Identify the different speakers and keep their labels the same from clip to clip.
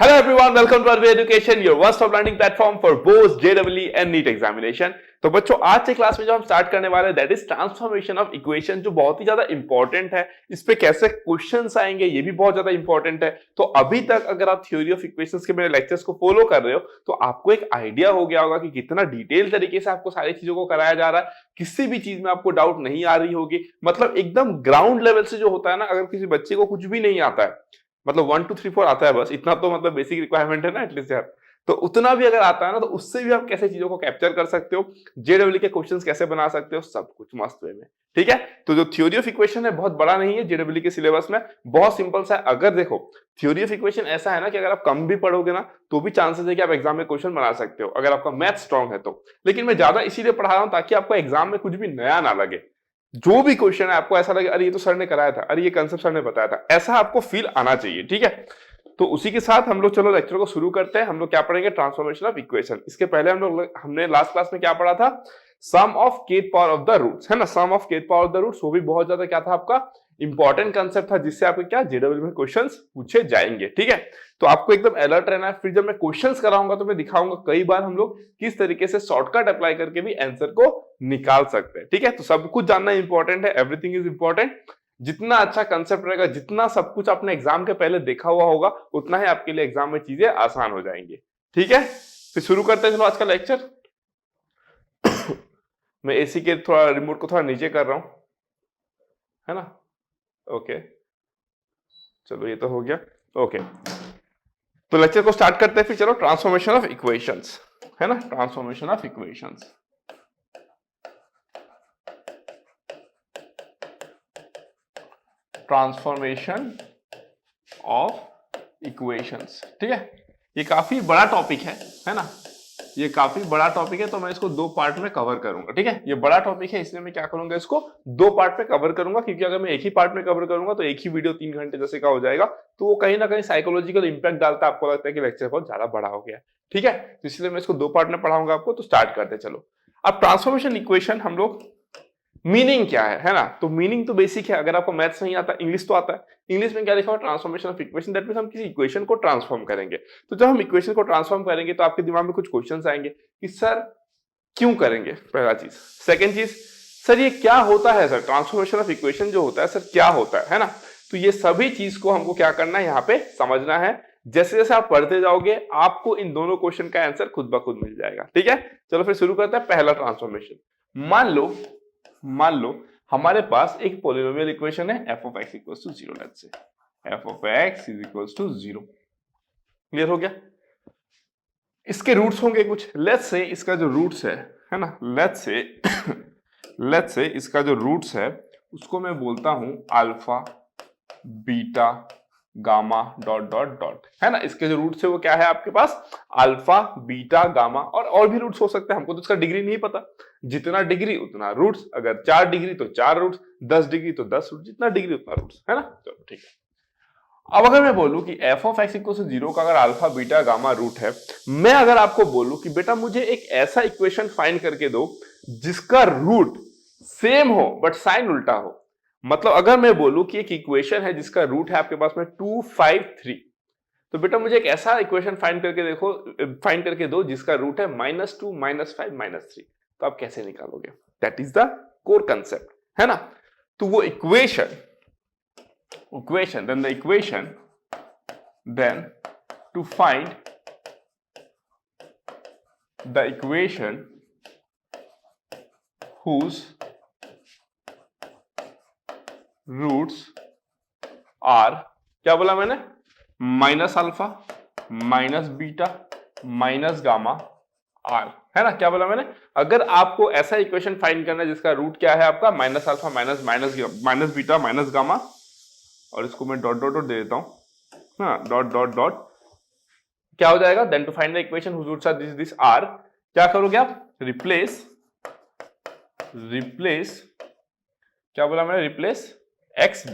Speaker 1: Hello everyone, welcome to Arvi Education, your one-stop learning platform for both JEE and NEET examination। तो बच्चों आज से class में जो हम स्टार्ट करने वाले हैं that is transformation of equation, जो बहुत ही ज्यादा इंपॉर्टेंट है। इस पे कैसे क्वेश्चंस आएंगे ये भी बहुत ज्यादा इंपॉर्टेंट है। तो अभी तक अगर आप थ्योरी ऑफ इक्वेशंस के मेरे लेक्चर्स को फॉलो कर रहे हो तो आपको एक आइडिया हो गया होगा कि कितना डिटेल तरीके से आपको सारी चीजों को कराया जा रहा है, किसी भी चीज में आपको डाउट नहीं आ रही होगी। मतलब एकदम ग्राउंड लेवल से जो होता है ना, अगर किसी बच्चे को कुछ भी नहीं आता है, मतलब 1 2 3 4 आता है बस इतना, तो मतलब बेसिक रिक्वायरमेंट है ना एटलीस्ट यार, तो उतना भी अगर आता है ना तो उससे भी आप कैसे चीजों को कैप्चर कर सकते हो, जेडब्ल्यू के क्वेश्चंस कैसे बना सकते हो, सब कुछ मस्त वे में। ठीक है, तो जो थ्योरी ऑफ इक्वेशन है बहुत बड़ा नहीं है जेडब्ल्यू के सिलेबस में, बहुत सिंपल सा है। अगर देखो थ्योरी ऑफ इक्वेशन ऐसा है ना कि अगर आप कम भी पढ़ोगे ना तो भी चांसेस है कि आप एग्जाम में क्वेश्चन बना सकते हो अगर आपका मैथ स्ट्रांग है तो। लेकिन मैं ज्यादा इसीलिए पढ़ा रहा हूं ताकि आपको एग्जाम में कुछ भी नया ना लगे, जो भी क्वेश्चन है आपको ऐसा लगे अरे ये तो सर ने कराया था, अरे ये कंसेप्ट सर ने बताया था, ऐसा आपको फील आना चाहिए। ठीक है, तो उसी के साथ हम लोग चलो लेक्चर को शुरू करते हैं। हम लोग क्या पढ़ेंगे, ट्रांसफॉर्मेशन ऑफ इक्वेशन। इसके पहले हमने लास्ट क्लास में क्या पढ़ा था, sum of kth power of the roots, है ना, sum of kth power of the roots. वो भी बहुत ज्यादा क्या था आपका इंपॉर्टेंट कंसेप्ट था, जिससे आपके क्या जेडब्ल्यू में क्वेश्चंस पूछे जाएंगे। ठीक है, तो आपको एकदम अलर्ट रहना है। फिर जब मैं क्वेश्चंस कराऊंगा तो मैं दिखाऊंगा कई बार हम लोग किस तरीके से शॉर्टकट अप्लाई करके भी आंसर को निकाल सकते हैं। ठीक है, तो सब कुछ जानना इंपॉर्टेंट है, एवरीथिंग इज इंपॉर्टेंट। जितना अच्छा कंसेप्ट रहेगा, जितना सब कुछ आपने एग्जाम के पहले देखा हुआ होगा, उतना ही आपके लिए एग्जाम में चीजें आसान हो जाएंगी। ठीक है, फिर शुरू करते हैं चलो आज का लेक्चर। मैं एसी के थोड़ा रिमोट को थोड़ा नीचे कर रहा हूं, है ना। ओके चलो ये तो हो गया। ओके, तो लेक्चर को स्टार्ट करते हैं फिर। चलो ट्रांसफॉर्मेशन ऑफ इक्वेशंस, है ना, transformation of equations. Transformation of equations, ठीक है, ये काफी बड़ा टॉपिक है ना, ये काफी बड़ा टॉपिक है। तो मैं इसको दो पार्ट में कवर करूंगा। ठीक है, ये बड़ा टॉपिक है इसलिए मैं क्या करूंगा, इसको दो पार्ट में कवर करूंगा, क्योंकि अगर मैं एक ही पार्ट में कवर करूंगा तो एक ही वीडियो 3 घंटे जैसे का हो जाएगा, तो वो कहीं ना कहीं साइकोलॉजिकल इंपैक्ट डालता है, आपको लगता है कि लेक्चर बहुत ज्यादा बड़ा हो गया। ठीक है, तो इसलिए मैं इसको दो पार्ट में पढ़ाऊंगा आपको। तो स्टार्ट करते चलो। अब ट्रांसफॉर्मेशन इक्वेशन हम लोग मीनिंग क्या है ना, तो मीनिंग तो बेसिक है। अगर आपको मैथ्स नहीं आता, इंग्लिश तो आता है। इंग्लिश में क्या लिखा हुआ, transformation of equation, that means हम किसी इक्वेशन को ट्रांसफॉर्म करेंगे। तो जब हम इक्वेशन को ट्रांसफॉर्म करेंगे तो आपके दिमाग में कुछ क्वेश्चंस आएंगे कि सर क्यों करेंगे, पहला चीज। सेकंड चीज, सर ये क्या होता है, सर ट्रांसफॉर्मेशन ऑफ इक्वेशन जो होता है सर क्या होता है ना। तो ये सभी चीज को हमको क्या करना है, यहाँ पे समझना है। जैसे जैसे आप पढ़ते जाओगे आपको इन दोनों क्वेश्चन का आंसर खुद ब खुद मिल जाएगा। ठीक है, चलो फिर शुरू करते हैं। पहला ट्रांसफॉर्मेशन, मान लो हमारे पास एक पॉलिनोमियल इक्वेशन है f of x equals to 0, let's say f of x is equals to 0। Clear हो गया। इसके रूट्स होंगे कुछ, लेट्स से इसका जो रूट्स है ना, लेट्स से इसका जो रूट्स है उसको मैं बोलता हूं alpha beta gamma dot dot dot, है ना। इसके जो रूट्स है वो क्या है आपके पास, अल्फा बीटा गामा, और भी रूट्स हो सकते हैं, हमको तो इसका डिग्री नहीं पता। जितना डिग्री उतना रूट्स, अगर 4 डिग्री तो 4 रूट्स, 10 डिग्री तो 10 रूट्स, जितना डिग्री उतना रूट्स, है ना। चलो ठीक है। अब अगर मैं बोलूं कि f of x equal to 0 का अगर अल्फा बीटा गामा रूट है, मैं अगर आपको बोलूं कि बेटा मुझे एक ऐसा इक्वेशन फाइंड करके दो जिसका रूट सेम हो बट साइन उल्टा हो। मतलब अगर मैं बोलूं कि एक इक्वेशन है जिसका रूट है आपके पास में 2 5 3, तो बेटा मुझे एक ऐसा इक्वेशन फाइंड करके दो जिसका रूट है -2 -5 -3। तो आप कैसे निकालोगे, that is the core concept, है ना। तो वो equation then to find the equation whose roots are, क्या बोला मैंने, minus alpha minus beta minus gamma are, है ना। क्या बोला मैंने, अगर आपको ऐसा इक्वेशन फाइंड करना है जिसका रूट क्या है आपका minus alpha minus beta minus gamma, और इसको मैं डॉट डॉट डॉट दे देता हूं, हाँ, डॉट डॉट डॉट, क्या हो जाएगा, then to find the equation whose roots are this are, क्या करोगे आप, रिप्लेस क्या बोला मैंने, replace x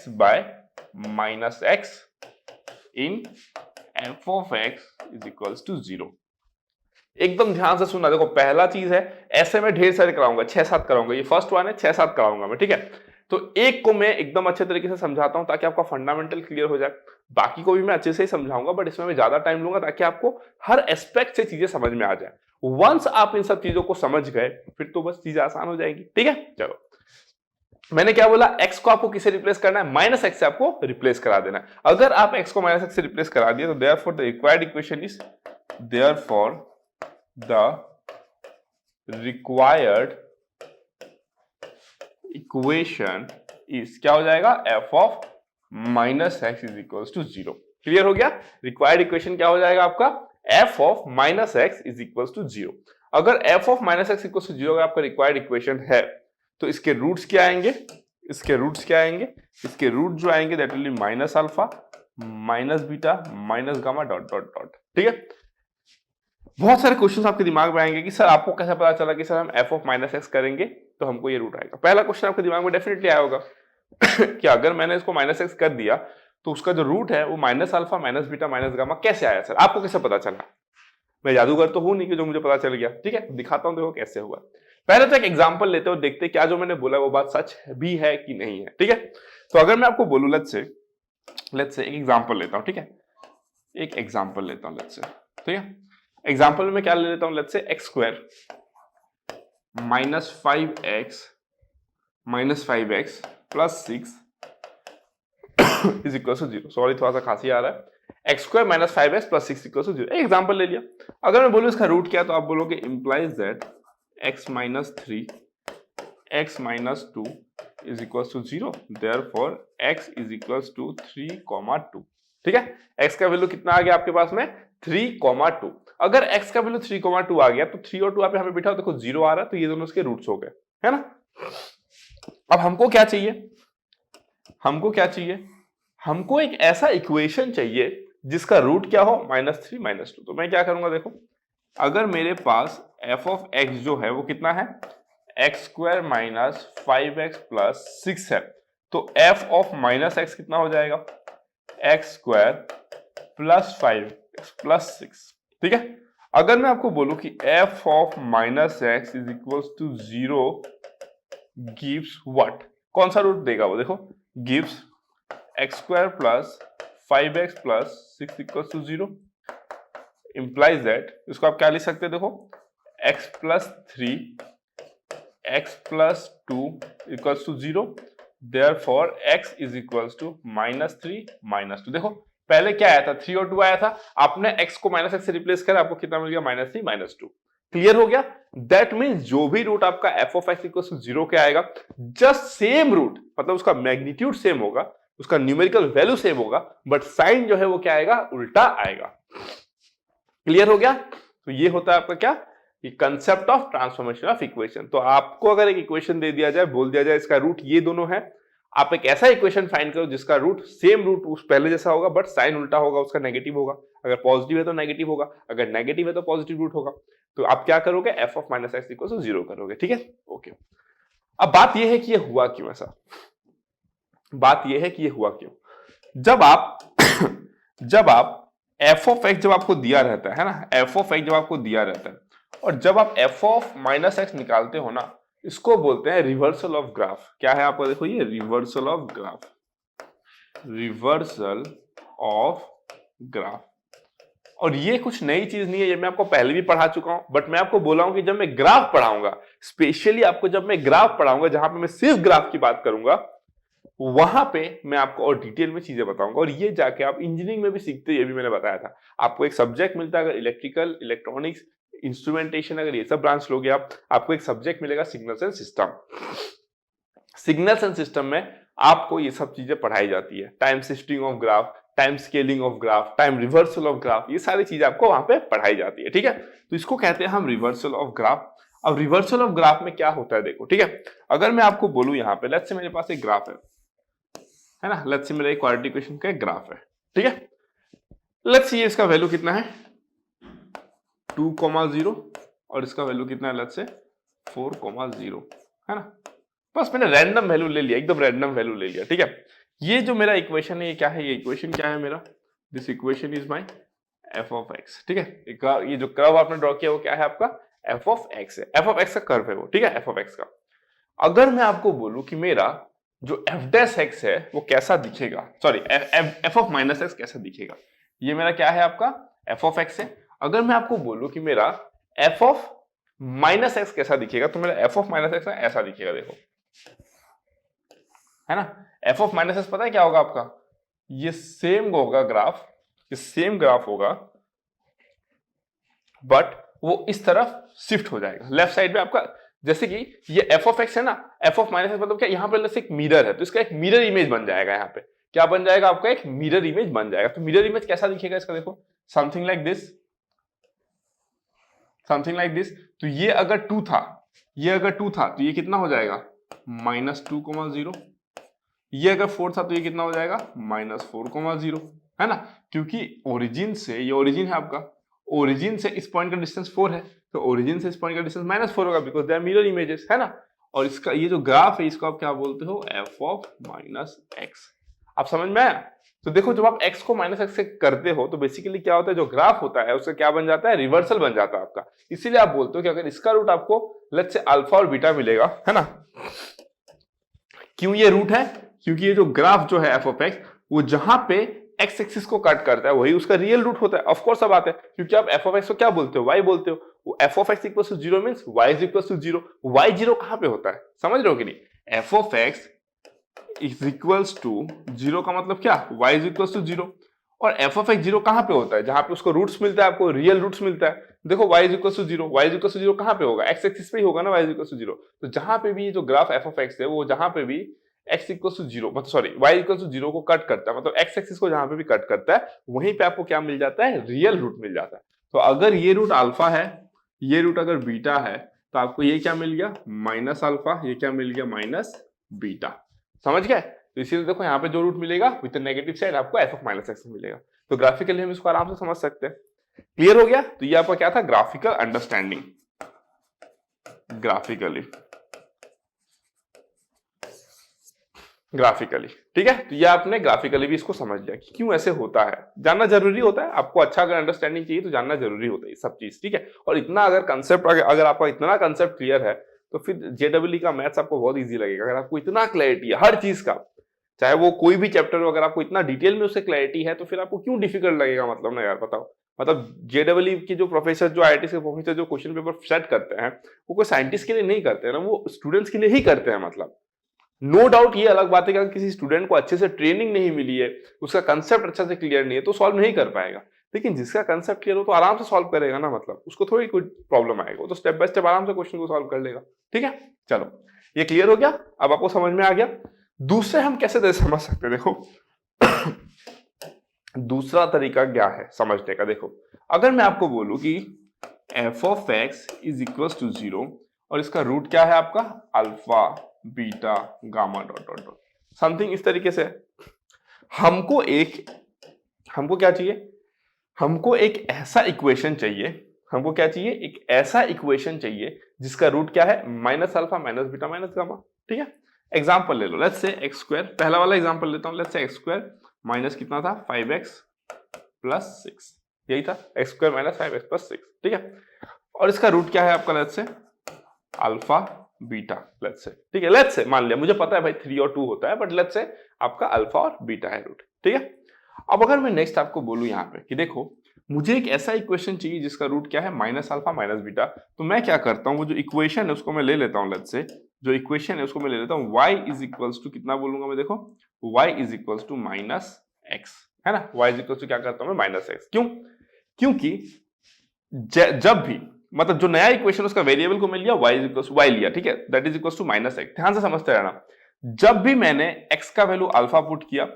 Speaker 1: by minus x in f of x is equals to 0। एकदम ध्यान से सुनना, देखो पहला चीज है, ऐसे में ढेर सारे कराऊंगा, 6-7 कराऊंगा, ये फर्स्ट वन है, 6-7 कराऊंगा मैं। ठीक है, तो एक को मैं एकदम अच्छे तरीके से समझाता हूं ताकि आपका फंडामेंटल क्लियर हो जाए, बाकी को भी मैं अच्छे से ही समझाऊंगा, बट इसमें मैं ज्यादा टाइम लूंगा ताकि आपको हर एस्पेक्ट से चीजें समझ में आ जाए। वंस आप इन सब चीजों को समझ गए फिर तो बस चीजें आसान हो जाएगी। ठीक है, चलो मैंने क्या बोला, x को आपको किसे रिप्लेस करना है, माइनस एक्स से आपको रिप्लेस करा देना है। अगर आप x को माइनस एक्स से रिप्लेस करा दिए तो therefore the required equation is, therefore the required equation is क्या हो जाएगा, f of minus x is equal to 0। Clear हो गया, रिक्वायर्ड इक्वेशन क्या हो जाएगा आपका, f of minus x is equal to 0। अगर f of minus x equal to 0 अगर आपका रिक्वायर्ड इक्वेशन है तो इसके रूट्स क्या आएंगे, इसके रूट्स क्या आएंगे, इसके रूट जो आएंगे that will B minus alpha minus beta minus gamma dot dot dot. ठीक है, बहुत सारे क्वेश्चंस आपके दिमाग में आएंगे कि सर आपको कैसे पता चला कि सर हम f ऑफ माइनस एक्स करेंगे तो हमको ये रूट आएगा। पहला क्वेश्चन आपके दिमाग में डेफिनेटली आया होगा कि अगर मैंने इसको माइनस एक्स कर दिया तो उसका जो रूट है वो minus alpha minus beta minus gamma कैसे आया सर, आपको कैसे पता चला। मैं जादूगर तो हूं नहीं कि जो मुझे पता चल गया। ठीक है, दिखाता हूं देखो कैसे हुआ। पहले तो एक एग्जांपल लेते हैं और देखते हैं क्या जो मैंने बोला वो बात सच भी है कि नहीं है। ठीक है, तो अगर मैं आपको बोलूं लेट्स से एक एग्जांपल लेता हूं। ठीक है, एक एग्जांपल लेता हूं लेट्स से। ठीक है, एग्जांपल में मैं क्या ले लेता हूं, let's say x square minus 5x plus 6 is equal to 0। Sorry थोड़ा सा खांसी आ रहा है। X square minus 5x plus 6 equal to 0 example ले लिया। अगर मैं बोलूं इसका रूट क्या तो आप बोलोगे implies that x minus 3 x minus 2 is equal to 0, therefore x is equal to 3,2। ठीक है, x का वैल्यू कितना आ गया आपके पास में 3,2। अगर x का वैल्यू 3,2 आ गया तो 3 और 2 आप यहाँ पे बिठाओ, देखो 0 आ रहा है तो ये दोनों उसके रूट्स हो गए, है ना। अब हमको क्या चाहिए, हमको क्या चाहिए, हमको एक ऐसा इक्वेशन चाहिए जिसका रूट क्या हो -3 -2। तो मैं क्या करूंगा, देखो अगर मेरे पास f ऑफ x जो है वो कितना है x square minus 5x plus 6 है तो f ऑफ माइनस एक्स कितना हो जाएगा x square plus 5x plus 6। ठीक है, अगर मैं आपको बोलूं कि f of minus x is equal to 0 gives what, कौन सा रूट देगा वो, देखो gives x square plus 5x plus 6 equal to 0 implies that, इसको आप क्या लिख सकते हैं, देखो x plus 3 x plus 2 equals to 0, therefore x is equals to -3 -2। देखो पहले क्या आया था 3 और 2 आया था, आपने x को माइनस एक्स से रिप्लेस करा, आपको कितना मिल गया -3 -2। क्लियर हो गया, दैट मीन्स जो भी रूट आपका f of x equals to 0 के आएगा जस्ट सेम रूट, मतलब उसका मैग्नीट्यूड सेम होगा, उसका न्यूमेरिकल वैल्यू सेम होगा, बट साइन जो है वो क्या आएगा, उल्टा आएगा। क्लियर हो गया, तो ये होता है आपका क्या, ये concept of transformation of equation. तो आपको अगर एक इक्वेशन दे दिया जाए, बोल दिया जाए इसका रूट ये दोनों है, आप एक ऐसा इक्वेशन फाइंड करो जिसका रूट सेम रूट उस पहले जैसा होगा बट साइन उल्टा होगा, उसका नेगेटिव होगा, अगर पॉजिटिव है तो नेगेटिव होगा, अगर नेगेटिव है तो पॉजिटिव रूट होगा, तो आप क्या करोगे f of minus x equal to 0 करोगे। ठीक है, ओके। अब बात यह है कि ये हुआ क्यों ऐसा, बात यह है कि ये हुआ क्यों, जब आप f ऑफ x जब आपको दिया रहता है ना, f ऑफ x जब आपको दिया रहता है और जब आप f ऑफ माइनस एक्स निकालते हो ना, इसको बोलते हैं रिवर्सल ऑफ ग्राफ। क्या है आपको, देखो ये reversal of graph, reversal of graph. और ये कुछ नई चीज नहीं है, ये मैं आपको पहले भी पढ़ा चुका हूं, बट मैं आपको बोला हूं कि जब मैं ग्राफ पढ़ाऊंगा, स्पेशली आपको जब मैं ग्राफ पढ़ाऊंगा जहां पे मैं सिर्फ ग्राफ की बात करूंगा, वहां पे मैं आपको और डिटेल में चीजें बताऊंगा। और ये जाके आप इंजीनियरिंग में भी सीखते, ये भी मैंने बताया था, आपको एक सब्जेक्ट मिलता है, अगर इलेक्ट्रिकल, इलेक्ट्रॉनिक्स, इंस्ट्रूमेंटेशन, अगर ये सब ब्रांच लोगे आप, आपको एक सब्जेक्ट मिलेगा signals and system. Signals and system में आपको ये सब चीजें पढ़ाई जाती है, time shifting of graph, time scaling of graph, time reversal of graph, ये सारी चीजें आपको वहां पे पढ़ाई जाती है। ठीक है, तो इसको कहते हैं हम रिवर्सल ऑफ ग्राफ। अब रिवर्सल ऑफ ग्राफ में क्या होता है, देखो ठीक है, अगर मैं आपको बोलूं यहाँ पे लेट्स से मेरे पास एक ग्राफ है ना, लेट्स से मेरा एक क्वाड्रेटिक इक्वेशन का ग्राफ है। ठीक है, लेट्स सी इसका वैल्यू कितना है 2,0 और इसका वैल्यू कितना है लेट्स से 4,0 है ना, बस मैंने रैंडम वैल्यू ले लिया, एकदम रैंडम वैल्यू ले लिया। ठीक है, ये जो मेरा इक्वेशन है ये क्या है, ये इक्वेशन क्या है मेरा, this equation is my f of x। ठीक है, ये जो कर्व आपने ड्रॉ किया वो क्या है आपका f ऑफ x है, f ऑफ x का कर्व है वो। ठीक है, f ऑफ x का। अगर मैं आपको बोलूं कि मेरा जो एफ डैश एक्स है वो कैसा दिखेगा, sorry F of minus x कैसा दिखेगा। ये मेरा क्या है, आपका एफ ऑफ एक्स है। अगर मैं आपको बोलूं कि मेरा एफ ऑफ माइनस एक्स कैसा दिखेगा, तो मेरा एफ ऑफ माइनस एक्स ऐसा दिखेगा, देखो, है ना। एफ ऑफ माइनस एक्स पता है क्या होगा आपका, ये सेम होगा ग्राफ, ये सेम ग्राफ होगा, बट वो इस तरफ शिफ्ट हो जाएगा लेफ्ट साइड में आपका। जैसे कि ये एफ ऑफ एक्स है ना, एफ ऑफ माइनस एक्स मतलब क्या, यहां पर एक मिरर है, तो इसका एक मिरर इमेज बन जाएगा। यहाँ पे क्या बन जाएगा आपका, एक मिरर इमेज बन जाएगा। तो मिरर इमेज कैसा दिखेगा इसका, देखो, something like this, something like this. तो ये अगर 2 था, ये अगर 2 था तो ये कितना हो जाएगा, -2,0। ये अगर 4 था तो ये कितना हो जाएगा, -4,0, है ना। क्योंकि ओरिजिन से, ये ओरिजिन है आपका, ओरिजिन से इस पॉइंट का डिस्टेंस 4 है, तो ओरिजिन से इस पॉइंट का डिस्टेंस -4 होगा, because they are mirror images, है ना। और इसका ये जो ग्राफ है इसको आप क्या बोलते हो, एफ ऑफ माइनस एक्स। आप समझ में आया। तो देखो, जब आप x को -x से करते हो तो बेसिकली क्या होता है, जो ग्राफ होता है उसका क्या बन जाता है, रिवर्सल बन जाता है आपका। इसीलिए आप बोलते हो कि अगर इसका रूट आपको लेट्स से अल्फा और बीटा मिलेगा, है ना। क्यों ये रूट है, क्योंकि ये जो ग्राफ जो है एफ ऑफ एक्स, वो जहां पे एक्स एक्सिस को कट करता है वही उसका रियल रूट होता है। ऑफ कोर्स अब बात है, क्योंकि आप एफ ऑफ एक्स को क्या बोलते हो, वाई बोलते हो। F of x equal to 0 means y is equal to 0। Y 0 कहां पे होता है, समझ रहे हो कि नहीं। F of x is equals to 0 का मतलब क्या, y इज इक्वल्स टू 0। और एफ ऑफ एक्स 0 कहां पे होता है, जहां पे उसको रूट्स मिलता है, आपको रियल रूट्स मिलता है। देखो y is equals to 0, y is equals to 0 कहां पे होगा, x एक्सिस पे ही होगा ना, y इज इक्वल्स टू 0। तो जहां पे भी जो ग्राफ एफ ऑफ एक्स है, वो जहां पे भी x इक्वल्स टू 0 मतलब सॉरी y इक्वल्स टू 0 को कट करता है, मतलब x एक्सिस को जहां पे भी कट करता है, वहीं पे आपको क्या मिल जाता है, रियल रूट मिल जाता है। तो अगर ये रूट अल्फा है, ये रूट अगर बीटा है, तो आपको ये क्या मिल गया, माइनस अल्फा, ये क्या मिल गया, माइनस बीटा। समझ गए। तो इसीलिए देखो यहाँ पे जो रूट मिलेगा विद नेगेटिव साइड आपको एफ ऑफ माइनस एक्स मिलेगा। तो ग्राफिकली हम इसको आराम से समझ सकते हैं। क्लियर हो गया। तो ये आपका क्या था, ग्राफिकल अंडरस्टैंडिंग, ग्राफिकली ठीक है। तो ये आपने ग्राफिकली भी इसको समझ लिया कि क्यों ऐसे होता है, जानना जरूरी होता है। आपको अच्छा अगर अंडरस्टैंडिंग चाहिए तो जानना जरूरी होता है सब चीज, ठीक है। और इतना अगर कंसेप्ट, अगर आपका इतना कंसेप्ट क्लियर है तो फिर जेडब्ल्यू का मैथ्स आपको बहुत इजी लगेगा। अगर आपको इतना क्लैरिटी है हर चीज का, चाहे वो कोई भी चैप्टर हो, अगर आपको इतना डिटेल में उससे क्लैरिटी है तो फिर आपको क्यों डिफिकल्ट लगेगा, मतलब ना यार, बताओ। मतलब जेडब्ल्यू के जो प्रोफेसर, जो आईआईटी के प्रोफेसर जो क्वेश्चन पेपर सेट करते हैं, वो कोई साइंटिस्ट के लिए नहीं करते हैं ना, वो स्टूडेंट्स के लिए ही करते हैं। मतलब नो डाउट ये अलग बात है कि अगर किसी स्टूडेंट को अच्छे से ट्रेनिंग नहीं मिली है, उसका कंसेप्ट अच्छा से क्लियर नहीं है, तो सॉल्व नहीं कर पाएगा। लेकिन जिसका कंसेप्ट क्लियर हो तो आराम से सॉल्व करेगा ना, मतलब उसको थोड़ी कोई प्रॉब्लम आएगा, वो तो स्टेप बाय स्टेप आराम से क्वेश्चन को सॉल्व कर लेगा। ठीक है, चलो ये क्लियर हो गया, अब आपको समझ में आ गया। दूसरे हम कैसे समझ सकते हैं, देखो दूसरा तरीका क्या है समझने का। देखो, अगर मैं आपको बोलूं कि f of x is equal to 0 और इसका रूट क्या है आपका, alpha beta gamma dot dot dot, something इस तरीके से। हमको क्या चाहिए, हमको एक ऐसा इक्वेशन चाहिए, हमको क्या चाहिए, एक ऐसा इक्वेशन चाहिए जिसका रूट क्या है, minus alpha minus beta minus gamma. ठीक है, एग्जांपल ले लो, लेट्स से एक्स स्क्वायर, पहला वाला एग्जांपल लेता हूं, let's say x square minus कितना था, 5x प्लस 6, यही था, x square minus 5x plus 6। ठीक है, और इसका रूट क्या है आपका, let's say alpha beta, let's say, ठीक है, लेट्स से मान लिया, मुझे पता है भाई 3 और 2 होता है, बट लेट्स से आपका अल्फा और बीटा है रूट। ठीक है, अब अगर मैं नेक्स्ट आपको बोलूं यहाँ पे कि देखो मुझे एक ऐसा इक्वेशन चाहिए जिसका रूट क्या है, माइनस अल्फा माइनस बीटा, तो मैं क्या करता हूँ, वो जो इक्वेशन है उसको मैं ले लेता हूँ, लेट्स से जो इक्वेशन है उसको मैं ले लेता हूँ, y इज इक्वल्स टू कितना बोलूंगा मैं, देखो y is equals to minus x, है ना, y इज इक्वल्स टू क्या करता हूँ मैं, माइनस एक्स। क्यों, क्योंकि जब भी मतलब जो नया इक्वेशन उसका वेरिएबल को मैं लिया, y is equals to y लिया, ठीक है, that is equals to minus x. ध्यान से समझते रहना, जब भी मैंने x का वैल्यू अल्फा पुट किया,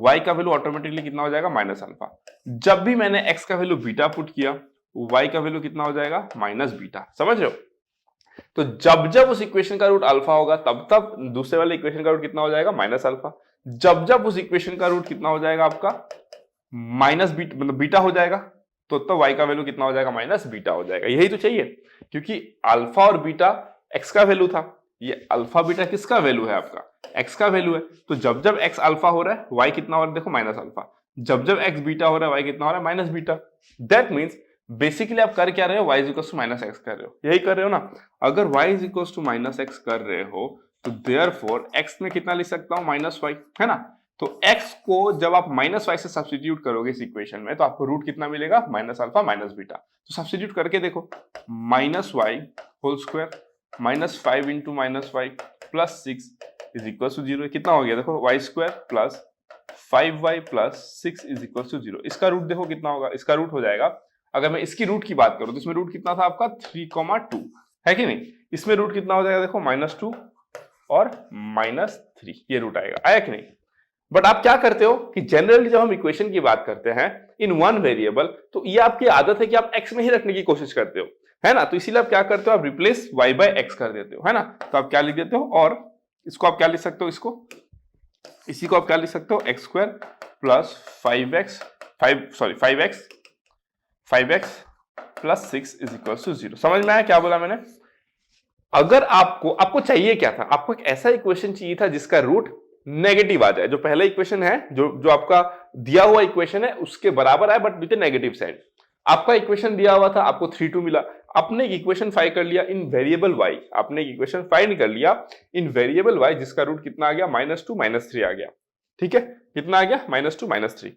Speaker 1: y का वैल्यू ऑटोमेटिकली कितना हो जाएगा, माइनस अल्फा। जब भी मैंने x का वैल्यू बीटा पुट किया, y का वैल्यू कितना हो जाएगा, माइनस बीटा। समझ रहे हो। तो जब जब उस इक्वेशन का रूट अल्फा होगा तब तब दूसरे वाले इक्वेशन का रूट कितना हो जाएगा, माइनस अल्फा। जब जब उस इक्वेशन का रूट कितना हो जाएगा आपका, माइनस बीटा, मतलब बीटा हो जाएगा, तो y का वैल्यू कितना हो जाएगा, माइनस बीटा हो जाएगा। यही तो चाहिए, क्योंकि अल्फा और बीटा x का वैल्यू था, ये अल्फा बीटा किसका वैल्यू है, आपका x का वैल्यू है। तो जब जब x अल्फा हो रहा है, y कितना हो रहा है, देखो माइनस अल्फा। जब जब x बीटा हो रहा है, y कितना हो रहा है, minus beta. That means basically आप कर क्या रहे हो, y is equal to minus x कर रहे हो, यही कर रहे हो ना। अगर y is equal to minus x कर रहे हो तो देयरफॉर x में कितना लिख सकता हूं -y, है ना। तो x को जब आप -y से सब्स्टिट्यूट करोगे इस इक्वेशन में तो आपको रूट कितना मिलेगा, -α -β। तो सब्स्टिट्यूट करके देखो, -y whole square -5 into -y plus 6 is equal to 0। कितना हो गया देखो, y square plus 5y plus 6 is equal to 0। इसका रूट देखो कितना होगा, इसका रूट हो जाएगा, अगर मैं इसकी रूट की बात करूं तो इसमें रूट कितना था आपका 3,2, है कि नहीं। इसमें रूट कितना हो जाएगा देखो, -2 और -3, ये रूट आएगा, आया कि नहीं। बट आप क्या करते हो कि जनरली जब हम इक्वेशन की बात करते हैं इन वन वेरिएबल, तो ये आपकी आदत है कि आप x में ही रखने की कोशिश करते हो, है ना। तो इसीलिए आप क्या करते हो, आप रिप्लेस y बाय x कर देते हो, है ना। तो आप क्या लिख देते हो, और इसको आप क्या लिख सकते हो, इसी को आप क्या लिख सकते हो, x square plus 5x plus 6 is equal to 0। समझ में आया क्या बोला मैंने। अगर आपको चाहिए क्या था, आपको एक ऐसा इक्वेशन चाहिए था जिसका रूट नेगेटिव आ जाए, जो पहला इक्वेशन है, जो आपका दिया हुआ इक्वेशन है उसके बराबर आए बट विद नेगेटिव साइड। आपका इक्वेशन दिया हुआ था, आपको 3,2 मिला, आपने एक इक्वेशन फाइंड कर लिया इन वेरिएबल y, आपने एक इक्वेशन फाइंड कर लिया इन वेरिएबल y जिसका रूट कितना आ गया, -2 -3 आ गया। ठीक है, कितना आ गया, -2 -3।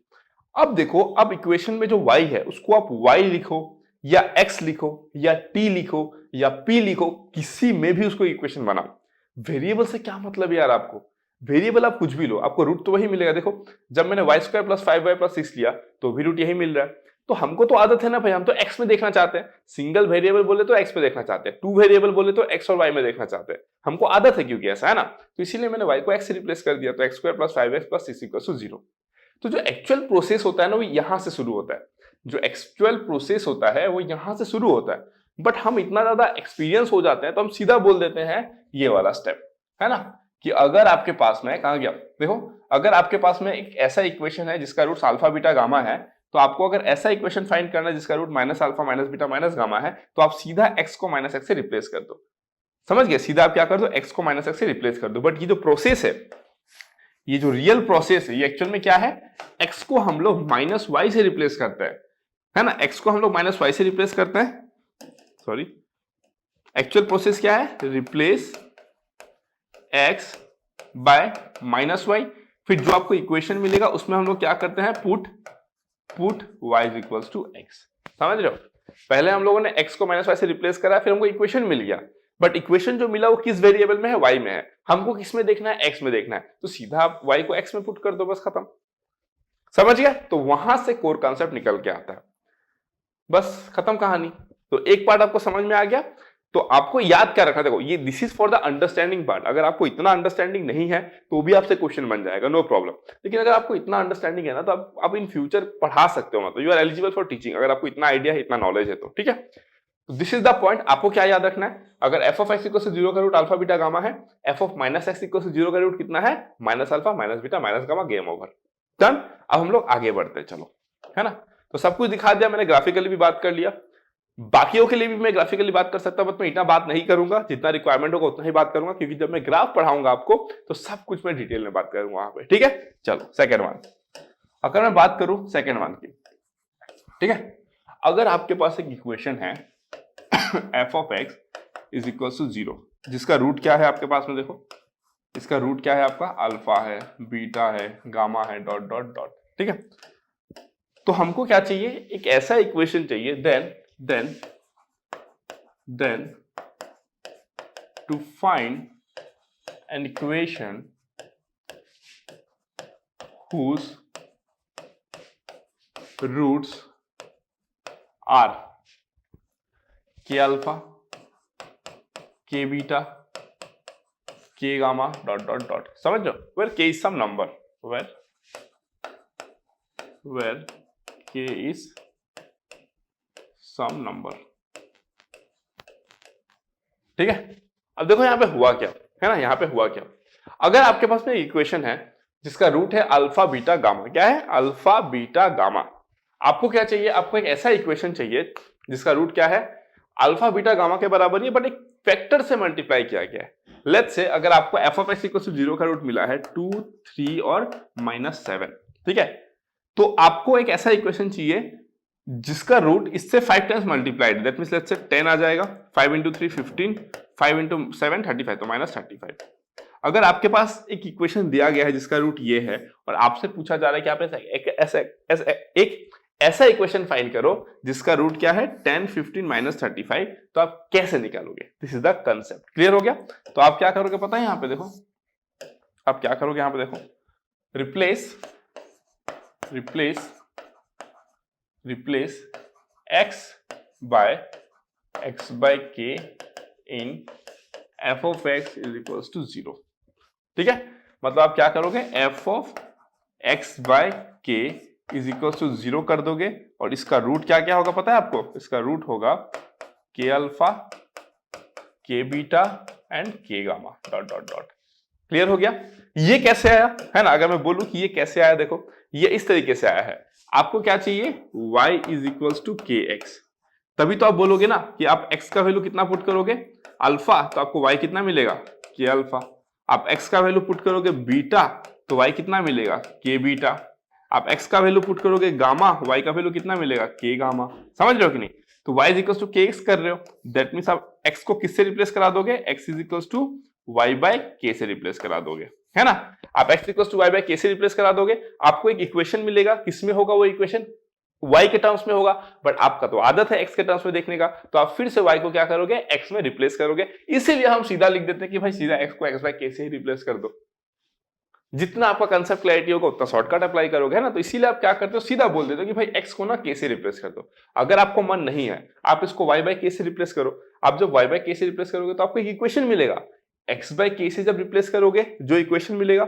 Speaker 1: अब देखो, अब इक्वेशन में जो y है उसको आप y लिखो या x लिखो या t लिखो या p लिखो, किसी में भी उसको इक्वेशन बनाओ। वेरिएबल से क्या मतलब यार, आपको वेरिएबल आप कुछ भी लो, आपको रूट तो वही मिलेगा। देखो, जब मैंने y square plus 5y plus 6 लिया तो भी रूट यही मिल रहा है। तो हमको तो आदत है ना भाई, हम तो x में देखना चाहते हैं। सिंगल वेरिएबल बोले तो x में देखना चाहते हैं, 2 वेरिएबल बोले तो x और y में देखना चाहते हैं। हमको आदत है क्योंकि ऐसा है ना, तो इसीलिए मैंने y को x से रिप्लेस कर दिया, तो x square plus 5x plus 6 equal to 0। तो जो एक्चुअल प्रोसेस होता है ना, वो यहां से शुरू होता है। जो एक्चुअल प्रोसेस होता है वो यहां से शुरू होता है, बट हम इतना ज्यादा एक्सपीरियंस हो जाते हैं तो हम सीधा बोल देते हैं ये वाला स्टेप, है ना। कि अगर आपके पास में, कहां गया देखो, अगर आपके पास में एक ऐसा इक्वेशन है जिसका रूट अल्फा बीटा गामा है, तो आपको अगर ऐसा इक्वेशन फाइंड करना है जिसका रूट -α -β गामा है, तो आप सीधा x को -x से रिप्लेस कर दो। समझ गए, सीधा आप क्या कर दो, x को -x से रिप्लेस कर दो। बट ये जो प्रोसेस है, ये जो रियल प्रोसेस है, ये एक्चुअल में क्या है, x को हम लोग -y से रिप्लेस करते हैं, है ना। x को हम लोग -y से रिप्लेस करते हैं, सॉरी, एक्चुअल प्रोसेस क्या है, रिप्लेस x बाय -y। फिर जो आपको इक्वेशन मिलेगा उसमें हम लोग क्या करते हैं, put y is equals to x। समझ रहे हो, पहले हम लोगों ने x को -y से रिप्लेस करा, फिर हमको इक्वेशन मिल गया, बट इक्वेशन जो मिला वो किस वेरिएबल में है, y में है। हमको किस में देखना है, x में देखना है, तो सीधा आप y को x में पुट कर दो, बस खत्म। समझ गया, तो वहां से कोर कॉन्सेप्ट निकल के आता है, बस खत्म कहानी। तो एक पार्ट आपको समझ में आ गया, तो आपको याद क्या रखना, देखो ये this is for the understanding part. अगर आपको इतना अंडरस्टैंडिंग नहीं है तो भी आपसे क्वेश्चन बन जाएगा, नो प्रॉब्लम। लेकिन अगर आपको इतना अंडरस्टैंडिंग है ना, तो आप इन फ्यूचर पढ़ा सकते हो, मतलब you are eligible for teaching, अगर आपको इतना आइडिया है, इतना नॉलेज है तो, ठीक है। तो दिस इज द पॉइंट, आपको क्या याद रखना है, अगर f of x equal to 0 का रूट अल्फा बीटा गामा है, f of -x equal to 0 का रूट कितना है, -α -β गामा, गेम ओवर, डन। अब हम लोग आगे बढ़ते हैं, चलो, है ना। तो सब कुछ दिखा दिया मैंने, ग्राफिकली भी बात कर लिया, बाकियों के लिए भी मैं ग्राफिकली बात कर सकता हूं, बट मैं इतना बात नहीं करूंगा, जितना रिक्वायरमेंट होगा उतना ही बात करूंगा, क्योंकि जब मैं ग्राफ पढ़ाऊंगा आपको तो सब कुछ मैं डिटेल में बात करूंगा वहां पे, ठीक है। चलो सेकंड वन, अगर मैं बात करूं सेकंड वन की, ठीक है। अगर आपके पास एक इक्वेशन है f of x is equal to 0, जिसका रूट क्या है आपके पास में, देखो इसका रूट क्या है आपका, अल्फा है, बीटा है, गामा है, डॉट डॉट डॉट, ठीक है। तो हमको क्या चाहिए, एक ऐसा इक्वेशन चाहिए, then to find an equation whose roots are k alpha, k beta, k gamma, dot dot dot। समझ लो, where k is some number, where k is some number, ठीक है। अब देखो यहाँ पे हुआ क्या है ना, यहाँ पे हुआ क्या, अगर आपके पास में इक्वेशन है जिसका रूट है अल्फा बीटा गामा, क्या है, अल्फा बीटा गामा। आपको क्या चाहिए, आपको एक ऐसा इक्वेशन चाहिए जिसका रूट क्या है, अल्फा बीटा गामा के बराबर ही, बट एक फैक्टर से मल्टीप्लाई किया गया है। लेट्स से अगर आपको f of x equal to 0 का रूट मिला है 2, 3 और -7, ठीक है। तो आपको एक ऐसा इक्वेशन चाहिए जिसका रूट इससे 5 times multiplied, that means let's say 10 आ जाएगा, 5 इंटू 3 15, 5 इंटू 7 35, तो -35। अगर आपके पास एक इक्वेशन दिया गया है जिसका रूट ये है और आपसे पूछा जा रहा है कि आप एक ऐसा इक्वेशन फाइंड करो जिसका रूट क्या है 10, 15 - 35, तो आप कैसे निकालोगे? This is the concept. Clear हो गया? तो आप क्या करोगे पता है? यहां पे देखो, आप क्या करोगे, यहां पे देखो, replace x by k in f of x is equals to 0। ठीक है, मतलब आप क्या करोगे, f of x by k is equals to 0 कर दोगे और इसका रूट क्या क्या होगा पता है आपको? इसका रूट होगा k alpha, k beta and k gamma dot dot dot. Clear हो गया? ये कैसे आया है ना? अगर मैं बोलूं कि ये कैसे आया, देखो ये इस तरीके से आया है। आपको क्या चाहिए? y is equals to kx। तभी तो आप बोलोगे ना कि आप x का वैल्यू कितना पुट करोगे, अल्फा, तो आपको y कितना मिलेगा, k अल्फा। आप x का वैल्यू पुट करोगे बीटा, तो y कितना मिलेगा, k बीटा। आप x का वैल्यू पुट करोगे गामा, y का वैल्यू कितना मिलेगा, k गामा। समझ रहे हो कि नहीं? तो y is equals to kx कर रहे हो, दैट मींस आप x को किससे रिप्लेस करा दोगे, x is equals to y by k से रिप्लेस करा दोगे, है ना? आप x equals to y by k से रिप्लेस करा दोगे, आपको एक इक्वेशन मिलेगा। किसमें होगा वो इक्वेशन? y के टर्म्स में होगा, बट आपका तो आदत है x के टर्म्स में देखने का, तो आप फिर से y को क्या करोगे, x में रिप्लेस करोगे। इसीलिए हम सीधा लिख देते हैं कि भाई सीधा x को x by k से ही रिप्लेस कर दो। जितना आपका कंसेप्ट क्लैरिटी होगा उतना शॉर्टकट अप्लाई करोगे, है ना? तो इसीलिए आप क्या करते हो, सीधा बोल देते हो कि भाई x को ना k से रिप्लेस कर दो। अगर आपको मन नहीं है, आप इसको y by k से रिप्लेस करो। आप जब y by k से रिप्लेस करोगे तो आपको एक इक्वेशन मिलेगा। x by k से जब रिप्लेस करोगे जो इक्वेशन मिलेगा,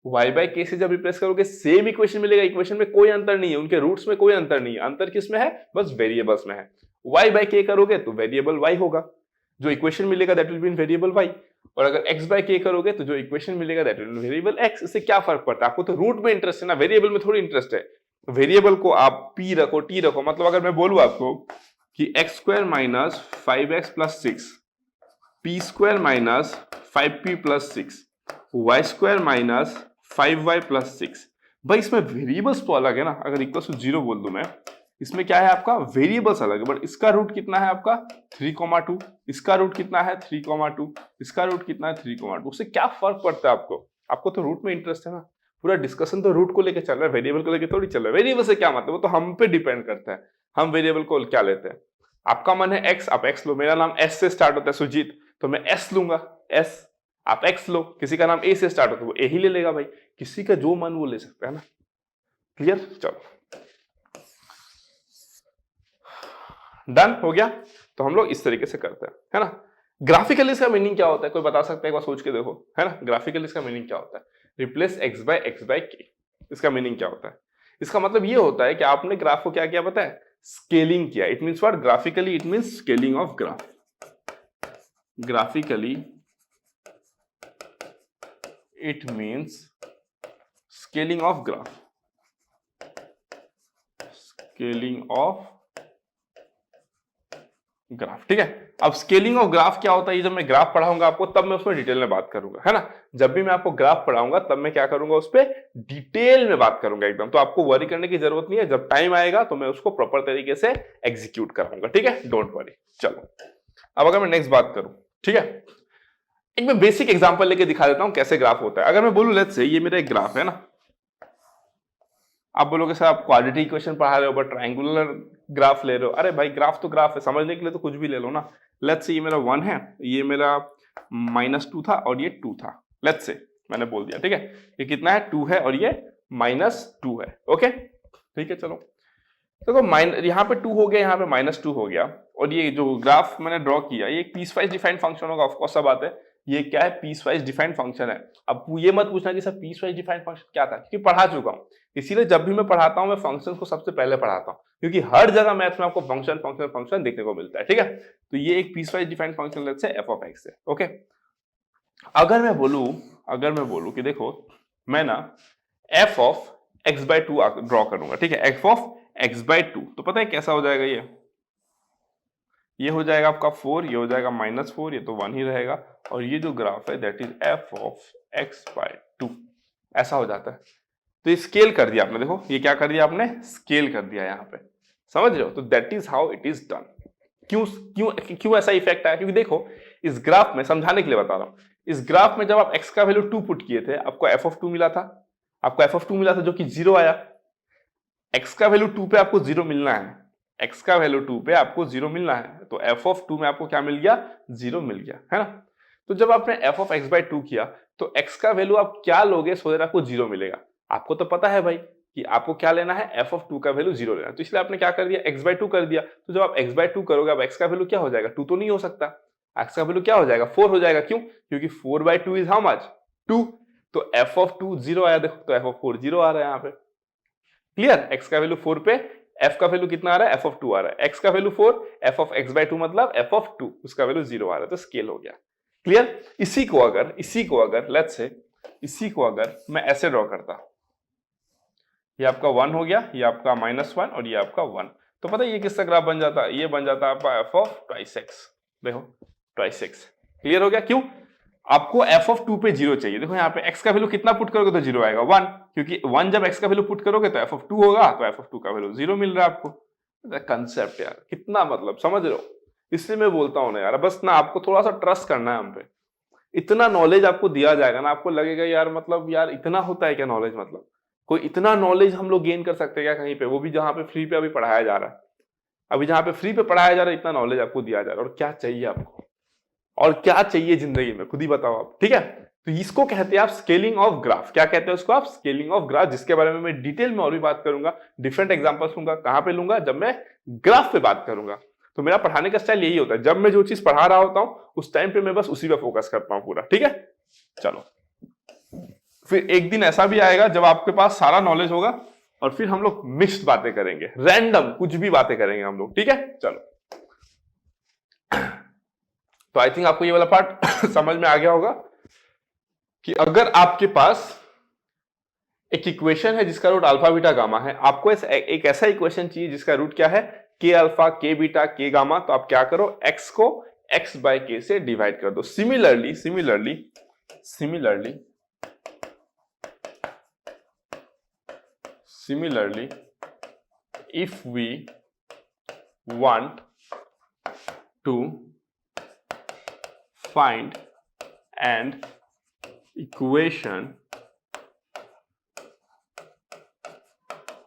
Speaker 1: y by k से जब रिप्लेस करोगे सेम इक्वेशन मिलेगा। इक्वेशन में कोई अंतर नहीं है, उनके रूट्स में कोई अंतर नहीं है। अंतर किसमें है? बस वेरिएबल्स में है। y by k करोगे तो वेरिएबल y होगा, जो इक्वेशन मिलेगा that will be in variable y। और अगर x by k करोगे तो जो इक्वेशन मिलेगा that will B variable x। इससे क्या फर्क पड़ता है? आपको तो रूट में इंटरेस्ट है ना, वेरिएबल में थोड़ी इंटरेस्ट है। वेरिएबल को आप p रखो, t रखो। मतलब अगर मैं बोलूं आपको कि x² - 5x + 6, p² - 5p + 6, y² - 5y + 6, भाई इसमें वेरिएबल्स तो अलग है ना। अगर इक्वल टू 0 बोल दूं मैं, इसमें क्या है आपका, वेरिएबल्स अलग है, बट इसका रूट कितना है आपका 3,2, इसका रूट कितना है 3,2, इसका रूट कितना है 3,2। उससे क्या फर्क पड़ता है आपको? आपको तो रूट में इंटरेस्ट है ना। पूरा डिस्कशन तो रूट को लेकर चल रहा है, वेरिएबल को लेकर थोड़ी चल रहा है। वेरिएबल से क्या मतलब, वो तो हम पे डिपेंड करता है, हम वेरिएबल को क्या लेते हैं। आपका मन है x, आप x लो। मेरा नाम s से स्टार्ट होता है सुजीत, तो मैं s लूंगा, s। आप x लो, किसी का नाम a से स्टार्ट होता है वो a ही ले लेगा भाई। किसी का जो मन वो ले सकता है ना। क्लियर? चलो डन हो गया। तो हम लोग इस तरीके से करते हैं, है ना। ग्राफिकली इसका मीनिंग क्या होता है, कोई बता सकता है? एक बार सोच के देखो, है ना। ग्राफिकली इसका मीनिंग क्या होता है? Replace x by k। इसका मीनिंग क्या होता है? इसका मतलब ये होता है कि आपने ग्राफ को क्या किया पता है, स्केलिंग किया। It means what? Graphically it means scaling of graph. Graphically it means scaling of graph, scaling of graph. ठीक है, अब स्केलिंग ऑफ ग्राफ क्या होता है, ये जब मैं ग्राफ पढ़ाऊंगा आपको तब मैं उसमें डिटेल में बात करूंगा, है ना। जब भी मैं आपको ग्राफ पढ़ाऊंगा तब मैं क्या करूंगा, उस पर डिटेल में बात करूंगा एकदम। तो आपको वरी करने की जरूरत नहीं है, जब टाइम आएगा तो मैं उसको प्रॉपर तरीके से एग्जीक्यूट कराऊंगा। ठीक है, डोंट वरी। चलो अब अगर मैं नेक्स्ट बात करूं, ठीक है, एक मैं बेसिक एग्जांपल लेके दिखा देता हूं कैसे ग्राफ होता है। अगर मैं बोलूं लेट्स से ये मेरा एक ग्राफ है ना, आप बोलोगे सर आप क्वाड्रेटिक इक्वेशन पढ़ा रहे हो बट ट्रायंगुलर ग्राफ ले रहे हो। अरे भाई ग्राफ तो ग्राफ है, समझने के लिए तो कुछ भी ले लो ना। लेट्स से ये मेरा 1 है, ये मेरा -2 था और ये 2 था। लेट्स से मैंने बोल दिया, ठीक है, ये कितना है 2 है और ये -2 है। ओके ठीक है, चलो देखो यहाँ पे 2 हो गया, यहाँ पे -2 हो गया। और ये जो ग्राफ मैंने ड्रॉ किया ये एक पीस वाइज डिफाइंड फंक्शन होगा। ऑफकोर्स सब बात है, ये क्या है, पीस वाइज डिफाइंड फंक्शन है। अब ये मत पूछना कि sir piecewise defined function क्या था, क्योंकि पढ़ा चुका हूं। इसीलिए जब भी मैं पढ़ाता हूं मैं फंक्शन को सबसे पहले पढ़ाता हूं, क्योंकि हर जगह मैथ्स में आपको फंक्शन फंक्शन फंक्शन देखने को मिलता है। ठीक है, तो ये एक piecewise defined function let's say f of x है। ओके, अगर मैं बोलूं कि देखो मैं ना f ऑफ x/2 ड्रॉ करूंगा, ठीक है, f ऑफ x/2, तो पता है कैसा हो जाएगा, ये हो जाएगा आपका 4, ये हो जाएगा -4, ये तो 1 ही रहेगा। और ये जो ग्राफ है that is f of x/2, ऐसा हो जाता है। तो ये स्केल कर दिया आपने, देखो ये क्या कर दिया आपने, स्केल कर दिया यहाँ पे, समझ रहे हो। तो that is how it is done. क्यों ऐसा इफेक्ट आया, क्योंकि देखो इस ग्राफ में, समझाने के लिए बता रहा हूं, इस ग्राफ में जब आप x का वैल्यू 2 पुट किए थे, आपको f ऑफ 2 मिला था, आपको f ऑफ 2 मिला था जो कि 0 आया। x का वैल्यू 2 पे आपको 0 मिलना है, x का वैल्यू 2 पे आपको 0 मिलना है, तो f ऑफ 2 में आपको क्या मिल गया, 0 मिल गया, है ना। तो जब आपने f ऑफ x बाई 2 किया तो x का वैल्यू आप क्या लोगे, सो दैट आपको 0 मिलेगा। आपको तो पता है भाई कि आपको क्या लेना है, f ऑफ 2 का वैल्यू 0 लेना है, तो इसलिए आपने क्या कर दिया, x बाई 2 कर दिया। तो जब आप x बाई 2 करोगे, अब x का वैल्यू क्या हो जाएगा, 2 तो नहीं हो सकता, x का वैल्यू क्या हो जाएगा, 4 हो जाएगा। क्यों, क्योंकि 4 बाई 2 इज हाउ मच, 2। तो f ऑफ 2 0 आया, देखो तो f ऑफ 4 0 आ रहा है यहाँ पे। क्लियर, x का वैल्यू 4 पे f का वैल्यू कितना आ रहा है, f ऑफ 2 आ रहा है, x का value 4, f of x by 2 मतलब f ऑफ 2, उसका वैल्यू 0 आ रहा है, तो स्केल हो गया। क्लियर। इसी को अगर लेट्स से इसी को अगर मैं ऐसे ड्रॉ करता, ये आपका 1 हो गया, ये आपका -1 और ये आपका 1, तो पता है ये किसका ग्राफ बन जाता, ये बन जाता आपका f ऑफ ट्वाइस x। देखो ट्वाइस x। क्लियर हो गया। क्यों, आपको f ऑफ 2 पे 0 चाहिए। देखो यहाँ पे x का वैल्यू कितना पुट करोगे तो 0 आएगा, 1, क्योंकि 1 जब x का वैल्यू पुट करोगे तो f ऑफ 2 होगा, तो f ऑफ 2 का वैल्यू 0 मिल रहा है आपको। कंसेप्ट यार कितना मतलब समझ रहे हो, इसलिए मैं बोलता हूं ना यार, बस ना आपको थोड़ा सा ट्रस्ट करना है हम पे। इतना नॉलेज आपको दिया जाएगा ना, आपको लगेगा यार मतलब यार इतना होता है क्या नॉलेज, मतलब कोई इतना नॉलेज हम लोग गेन कर सकते हैं क्या कहीं पे, वो भी जहां पे फ्री पे अभी पढ़ाया जा रहा है। अभी जहां पे फ्री पे पढ़ाया जा रहा है, इतना नॉलेज आपको दिया जा रहा है, और क्या चाहिए आपको, और क्या चाहिए जिंदगी में, खुद ही बताओ आप। ठीक है, तो इसको कहते हैं आप स्केलिंग ऑफ ग्राफ। क्या कहते हैं उसको आप, स्केलिंग ऑफ ग्राफ, जिसके बारे में मैं डिटेल में और भी बात करूंगा, डिफरेंट एग्जांपल्स लूंगा। कहां पे लूंगा, जब मैं ग्राफ पे बात करूंगा। तो मेरा पढ़ाने का स्टाइल यही होता है, जब मैं जो चीज पढ़ा रहा होता हूं उस टाइम पे मैं बस उसी पे फोकस करता हूं पूरा। ठीक है, चलो फिर एक दिन ऐसा भी आएगा जब आपके पास सारा नॉलेज होगा, और फिर हम लोग मिक्स्ड बातें करेंगे, रैंडम कुछ भी बातें करेंगे हम लोग। ठीक है, चलो। तो आई थिंक आपको ये वाला पार्ट समझ में आ गया होगा कि अगर आपके पास एक इक्वेशन है जिसका रूट अल्फा बीटा गामा है, आपको एक ऐसा इक्वेशन चाहिए जिसका रूट क्या है, के अल्फा के बीटा के गामा, तो आप क्या करो, x को x बाय के से डिवाइड कर दो। Similarly if we want to find an equation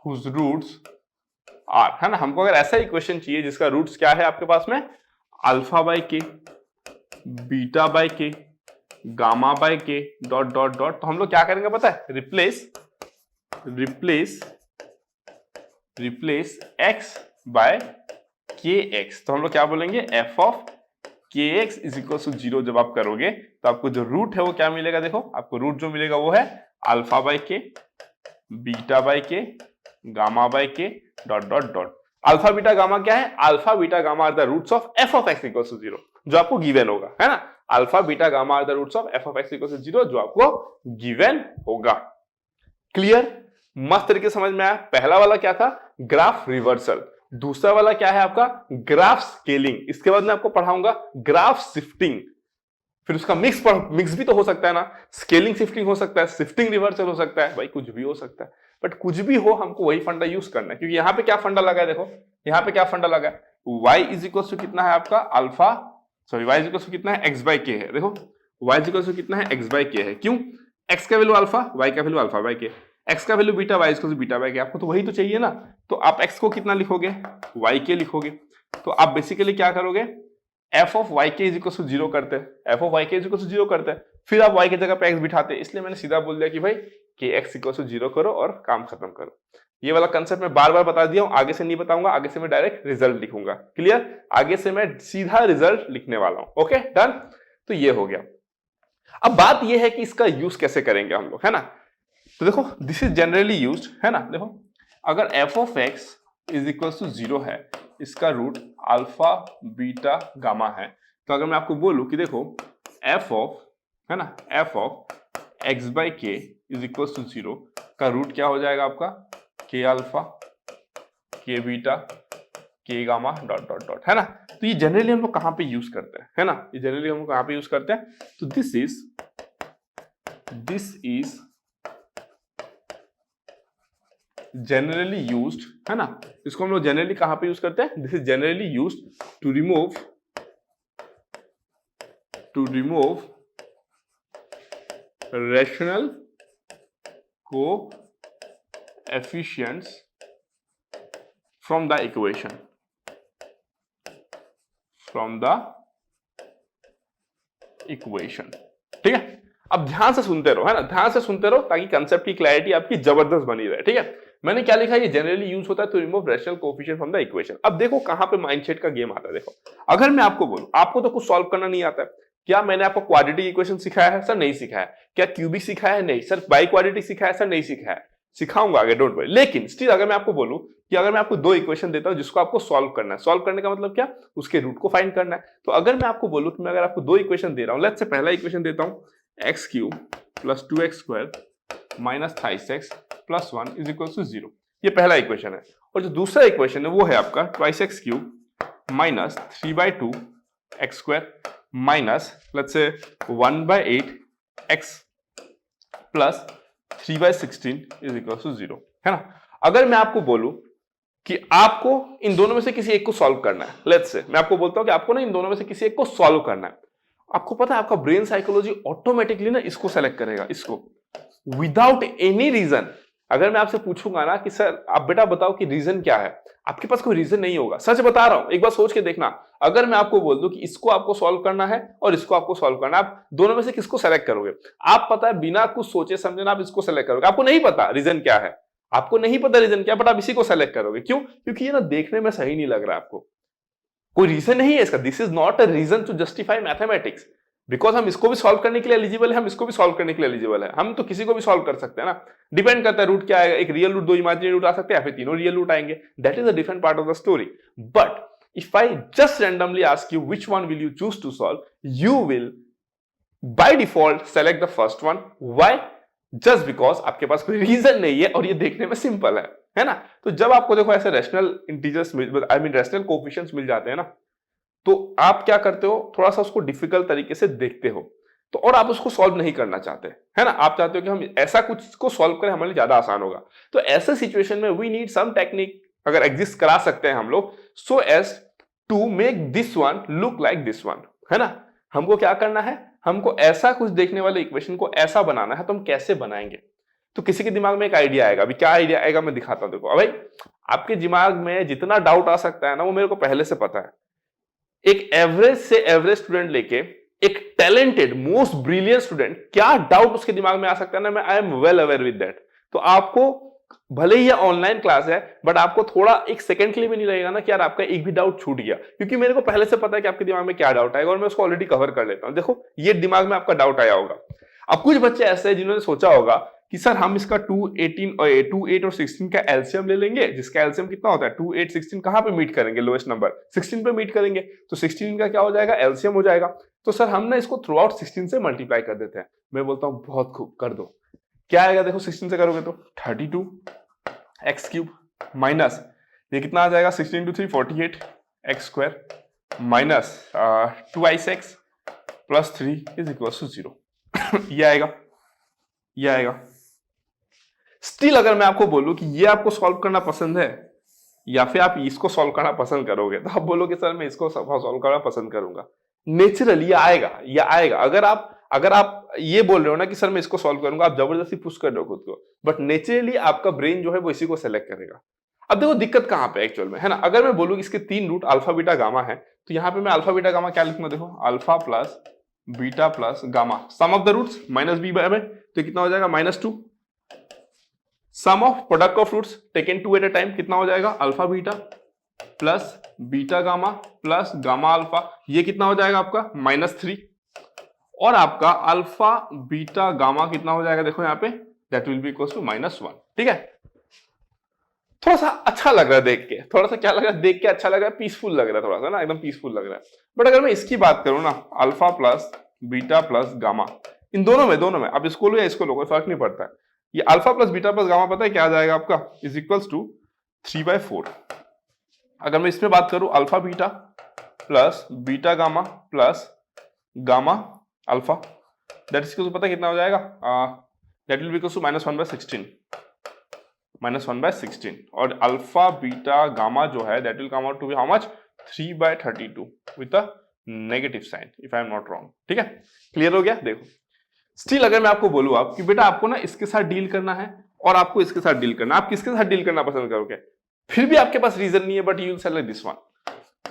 Speaker 1: whose roots are, है ना, हमको अगर ऐसा इक्वेशन चाहिए जिसका रूट्स क्या है आपके पास में, alpha by k, beta by k, gamma by k, dot dot dot, तो हम लोग क्या करेंगे पता है, रिप्लेस x बाय के एक्स। तो हम लोग क्या बोलेंगे, f ऑफ के एक्स इज इक्वल टू 0 जब आप करोगे तो आपको जो रूट है वो क्या मिलेगा, देखो आपको रूट जो मिलेगा वो है alpha by k, beta by k, gamma by k, dot dot dot. Alpha beta gamma क्या है, alpha beta gamma are the roots of f of x equal to 0, जो आपको गिवन होगा, है ना। Alpha beta gamma are the roots of f of x equal to 0, जो आपको given होगा। क्लियर, मस्त तरीके से समझ में आया। पहला वाला क्या था, ग्राफ रिवर्सल। दूसरा वाला क्या है आपका, ग्राफ स्केलिंग। इसके बाद मैं आपको पढ़ाऊंगा ग्राफ शिफ्टिंग। फिर उसका मिक्स भी तो हो सकता है ना, स्केलिंग शिफ्टिंग हो सकता है, शिफ्टिंग रिवर्सल हो सकता है, भाई कुछ भी हो सकता है। बट कुछ भी हो, हमको वही फंडा यूज करना है, क्योंकि यहां पे क्या फंडा लगा है, देखो यहां पे क्या फंडा लगा है, y इज इक्वल टू कितना है आपका alpha, sorry y is equal to कितना है, x बाय के है। देखो y इज इक्वल टू कितना है, x बाय के है। क्यों, x का वैल्यू अल्फा, y का value alpha by k, x का value beta, y is equal to beta by k. आपको तो वही तो चाहिए ना, तो आप x को कितना लिखोगे, y के लिखोगे। तो आप बेसिकली क्या करोगे, f ऑफ y के इज इक्वल टू 0 करते हैं, f ऑफ y के इज इक्वल टू 0 करते हैं, फिर आप y की जगह पे x बिठाते हैं। इसलिए मैंने सीधा बोल दिया कि भाई कि x इक्वल टू 0 करो और काम खत्म करो। ये वाला कंसेप्ट मैं बार बार बता दिया हूं, आगे से नहीं बताऊंगा, आगे से मैं डायरेक्ट रिजल्ट लिखूंगा। क्लियर, आगे से मैं सीधा रिजल्ट लिखने वाला हूं। ओके डन, तो ये हो गया। अब बात ये है कि इसका यूज कैसे करेंगे हम लोग, है ना। तो देखो दिस इज जनरली यूज्ड, है ना। देखो अगर f of x is equal to 0 है, इसका रूट अल्फा बीटा गामा है, तो अगर मैं आपको बोलूं कि देखो f ऑफ, है ना, f ऑफ x बाई के इज इक्वल टू 0 का रूट क्या हो जाएगा आपका, के अल्फा, के बीटा, के गामा, डॉट डॉट डॉट, है ना। तो ये जनरली हम लोग कहां पे यूज करते हैं, है ना, ये जनरली हम लोग कहां पे यूज करते हैं, तो दिस इज जनरली यूज्ड, है ना। इसको हम लोग जनरली कहां पे यूज करते हैं, this is generally used to remove rational coefficients from the equation, ठीक है। अब ध्यान से सुनते रहो, है ना, ध्यान से सुनते रहो ताकि कंसेप्ट की क्लैरिटी आपकी जबरदस्त बनी रहे, ठीक है। मैंने क्या लिखा है, ये जनरली यूज होता है to remove rational coefficient from the equation. अब देखो कहां पे माइंडसेट का गेम आता है। देखो अगर मैं आपको बोलूं आपको तो कुछ सॉल्व करना नहीं आता है, क्या मैंने आपको क्वाड्रेटिक इक्वेशन सिखाया है? सर नहीं सिखाया। क्या क्यूबिक सिखाया है? नहीं। सर बाई क्वाड्रेटिक सिखाया है? सर नहीं सिखाया। सिखाऊंगा आगे, डोंट वरी। लेकिन स्टिल अगर मैं आपको बोलूं कि अगर मैं आपको दो इक्वेशन देता हूं जिसको आपको सॉल्व करना है, सॉल्व करने का मतलब क्या, उसके रूट को फाइंड करना है। तो अगर मैं आपको बोलूं कि मैं अगर आपको दो इक्वेशन दे रहा हूं, लेट्स से पहला इक्वेशन देता हूं x cube plus 2x square minus 3x plus 1 is equal to 0, ये पहला इक्वेशन है। और जो दूसरा इक्वेशन है वो है आपका twice x cube minus 3/2 x square minus let's say 1/8 x plus 3/16 is equal to 0, है ना। अगर मैं आपको बोलूं कि आपको इन दोनों में से किसी एक को सॉल्व करना है, लेट्स से मैं आपको बोलता हूं कि आपको ना इन दोनों में से किसी एक को सॉल्व करना है, आपको पता है आपका ब्रेन साइकोलॉजी ऑटोमेटिकली ना इसको सेलेक्ट करेगा, इसको, विदाउट एनी रीजन। अगर मैं आपसे पूछूंगा ना कि सर आप बेटा बताओ कि रीजन क्या है, आपके पास कोई रीजन नहीं होगा। सच बता रहा हूं, एक बार सोच के देखना। अगर मैं आपको बोल दूं कि इसको आपको सॉल्व करना है और इसको आपको सॉल्व करना है, आप दोनों में से किसको सेलेक्ट करोगे? आप पता है बिना कुछ सोचे समझे ना आप इसको सेलेक्ट करोगे। आपको नहीं पता रीजन क्या है, आपको नहीं पता रीजन क्या, बट आप इसी को सेलेक्ट करोगे। क्यों? क्योंकि ये ना देखने में सही नहीं लग रहा है आपको, कोई रीजन नहीं है इसका। This is not a reason to justify mathematics, because हम इसको भी सॉल्व करने के लिए एलिजिबल है, हम इसको भी सॉल्व करने के लिए एलिजिबल है, हम तो किसी को भी सॉल्व कर सकते हैं ना। डिपेंड करता है रूट क्या आएगा, एक रियल रूट, दो इमेजिनरी रूट आ सकते हैं, या फिर तीनों रियल रूट आएंगे। That is a different part of the story. But if I just randomly ask you which one will you choose to solve, you will by default select the first one. Why? Just because आपके पास कोई reason नहीं है और ये देखने में simple है ना। तो जब आपको देखो ऐसे rational integers I mean rational coefficients मिल जाते हैं ना, तो आप क्या करते हो, थोड़ा सा उसको डिफिकल्ट तरीके से देखते हो, तो और आप उसको सॉल्व नहीं करना चाहते, है ना। आप चाहते हो कि हम ऐसा कुछ को सॉल्व करें, हमारे लिए ज्यादा आसान होगा। तो ऐसे सिचुएशन में वी नीड सम टेक्निक, अगर एग्जिस्ट करा सकते हैं हम लोग, so as to make this one look like this one, है ना। हमको क्या करना है, हमको ऐसा कुछ देखने वाले इक्वेशन को ऐसा बनाना है। तो हम कैसे बनाएंगे? तो किसी के दिमाग में एक आइडिया आएगा। अभी क्या आइडिया आएगा मैं दिखाता हूं। देखो भाई, आपके दिमाग में जितना डाउट आ सकता है ना, वो मेरे को पहले से पता है। एक एवरेज से एवरेज स्टूडेंट लेके एक टैलेंटेड मोस्ट ब्रिलियंट स्टूडेंट, क्या डाउट उसके दिमाग में आ सकता है ना, मैं I am well aware with that. तो आपको भले ही ये ऑनलाइन क्लास है, बट आपको थोड़ा एक सेकंड के लिए भी नहीं लगेगा ना कि यार आपका एक भी डाउट छूट गया, क्योंकि मेरे को पहले से पता है कि आपके दिमाग में क्या डाउट आएगा और मैं उसको ऑलरेडी कवर कर लेता हूं। देखो ये दिमाग में आपका डाउट आया होगा। अब कुछ बच्चे ऐसे हैं जिन्होंने सोचा होगा कि सर हम इसका 2, 8 और 16 का एलसीएम ले लेंगे, जिसका एलसीएम कितना होता है 2, 8, 16, कहां पे मीट करेंगे, लोएस्ट नंबर 16 पे मीट करेंगे, तो 16 का क्या हो जाएगा, एलसीएम हो जाएगा। तो सर हम ना इसको थ्रू आउट 16 से मल्टीप्लाई कर देते हैं। मैं बोलता हूं बहुत खूब, कर दो। क्या आएगा देखो, 16 से करोगे तो 32 एक्स क्यूब माइनस ये कितना आ जाएगा, 16 × 3 48 x square minus 2x plus 3 is equal to 0। ये आएगा, ये आएगा। स्टिल अगर मैं आपको बोलूं कि ये आपको सॉल्व करना पसंद है या फिर आप इसको सॉल्व करना पसंद करोगे, तो आप बोलोगे सर मैं इसको सॉल्व करना पसंद करूंगा। नेचुरली ये आएगा, ये आएगा। अगर आप ये बोल रहे हो ना कि सर मैं इसको सॉल्व करूंगा, आप जबरदस्ती पुश कर रहे हो खुद को, बट नेचुरली आपका ब्रेन जो है वो इसी को सेलेक्ट करेगा। अब देखो दिक्कत कहां पे एक्चुअल में, है ना। अगर मैं बोलूं कि इसके 3 रूट अल्फा बीटा गामा है, तो यहां पे मैं अल्फा बीटा गामा क्या लिखूंगा, देखो alpha plus beta plus gamma, sum of the roots minus b by, तो कितना हो जाएगा -2। Sum of product of roots taken 2 at a time कितना हो जाएगा, alpha beta plus beta gamma plus gamma alpha, ये कितना हो जाएगा आपका -3। और आपका अल्फा बीटा गामा कितना हो जाएगा, देखो यहाँ पे that will be equal to -1। ठीक है, थोड़ा सा अच्छा लग रहा है देख के, थोड़ा सा क्या लग रहा है देख के, अच्छा लग रहा है, पीसफुल लग रहा है, थोड़ा सा ना एकदम पीसफुल लग रहा है। बट अगर मैं इसकी बात करूं ना, alpha plus beta plus gamma, इन दोनों में आप इसको लो या इसको लो, कोई फर्क नहीं पड़ता है। ये alpha plus beta plus gamma पता है क्या आ जाएगा आपका, इज इक्वल्स टू 3/4। अगर मैं इसमें बात करूं alpha beta plus beta gamma plus gamma alpha, that is पता कितना हो जाएगा, that will be equals to -1/16, -1/16। और अल्फा बीटा गामा जो है that will come out to be how much, 3/32 with a negative sign if I am not wrong. ठीक है, clear हो गया। देखो स्टिल अगर मैं आपको बोलूं आप कि बेटा आपको ना इसके साथ डील करना है और आपको इसके साथ डील करना, आप किसके साथ डील करना पसंद करोगे? फिर भी आपके पास रीजन नहीं है, but you will select this one.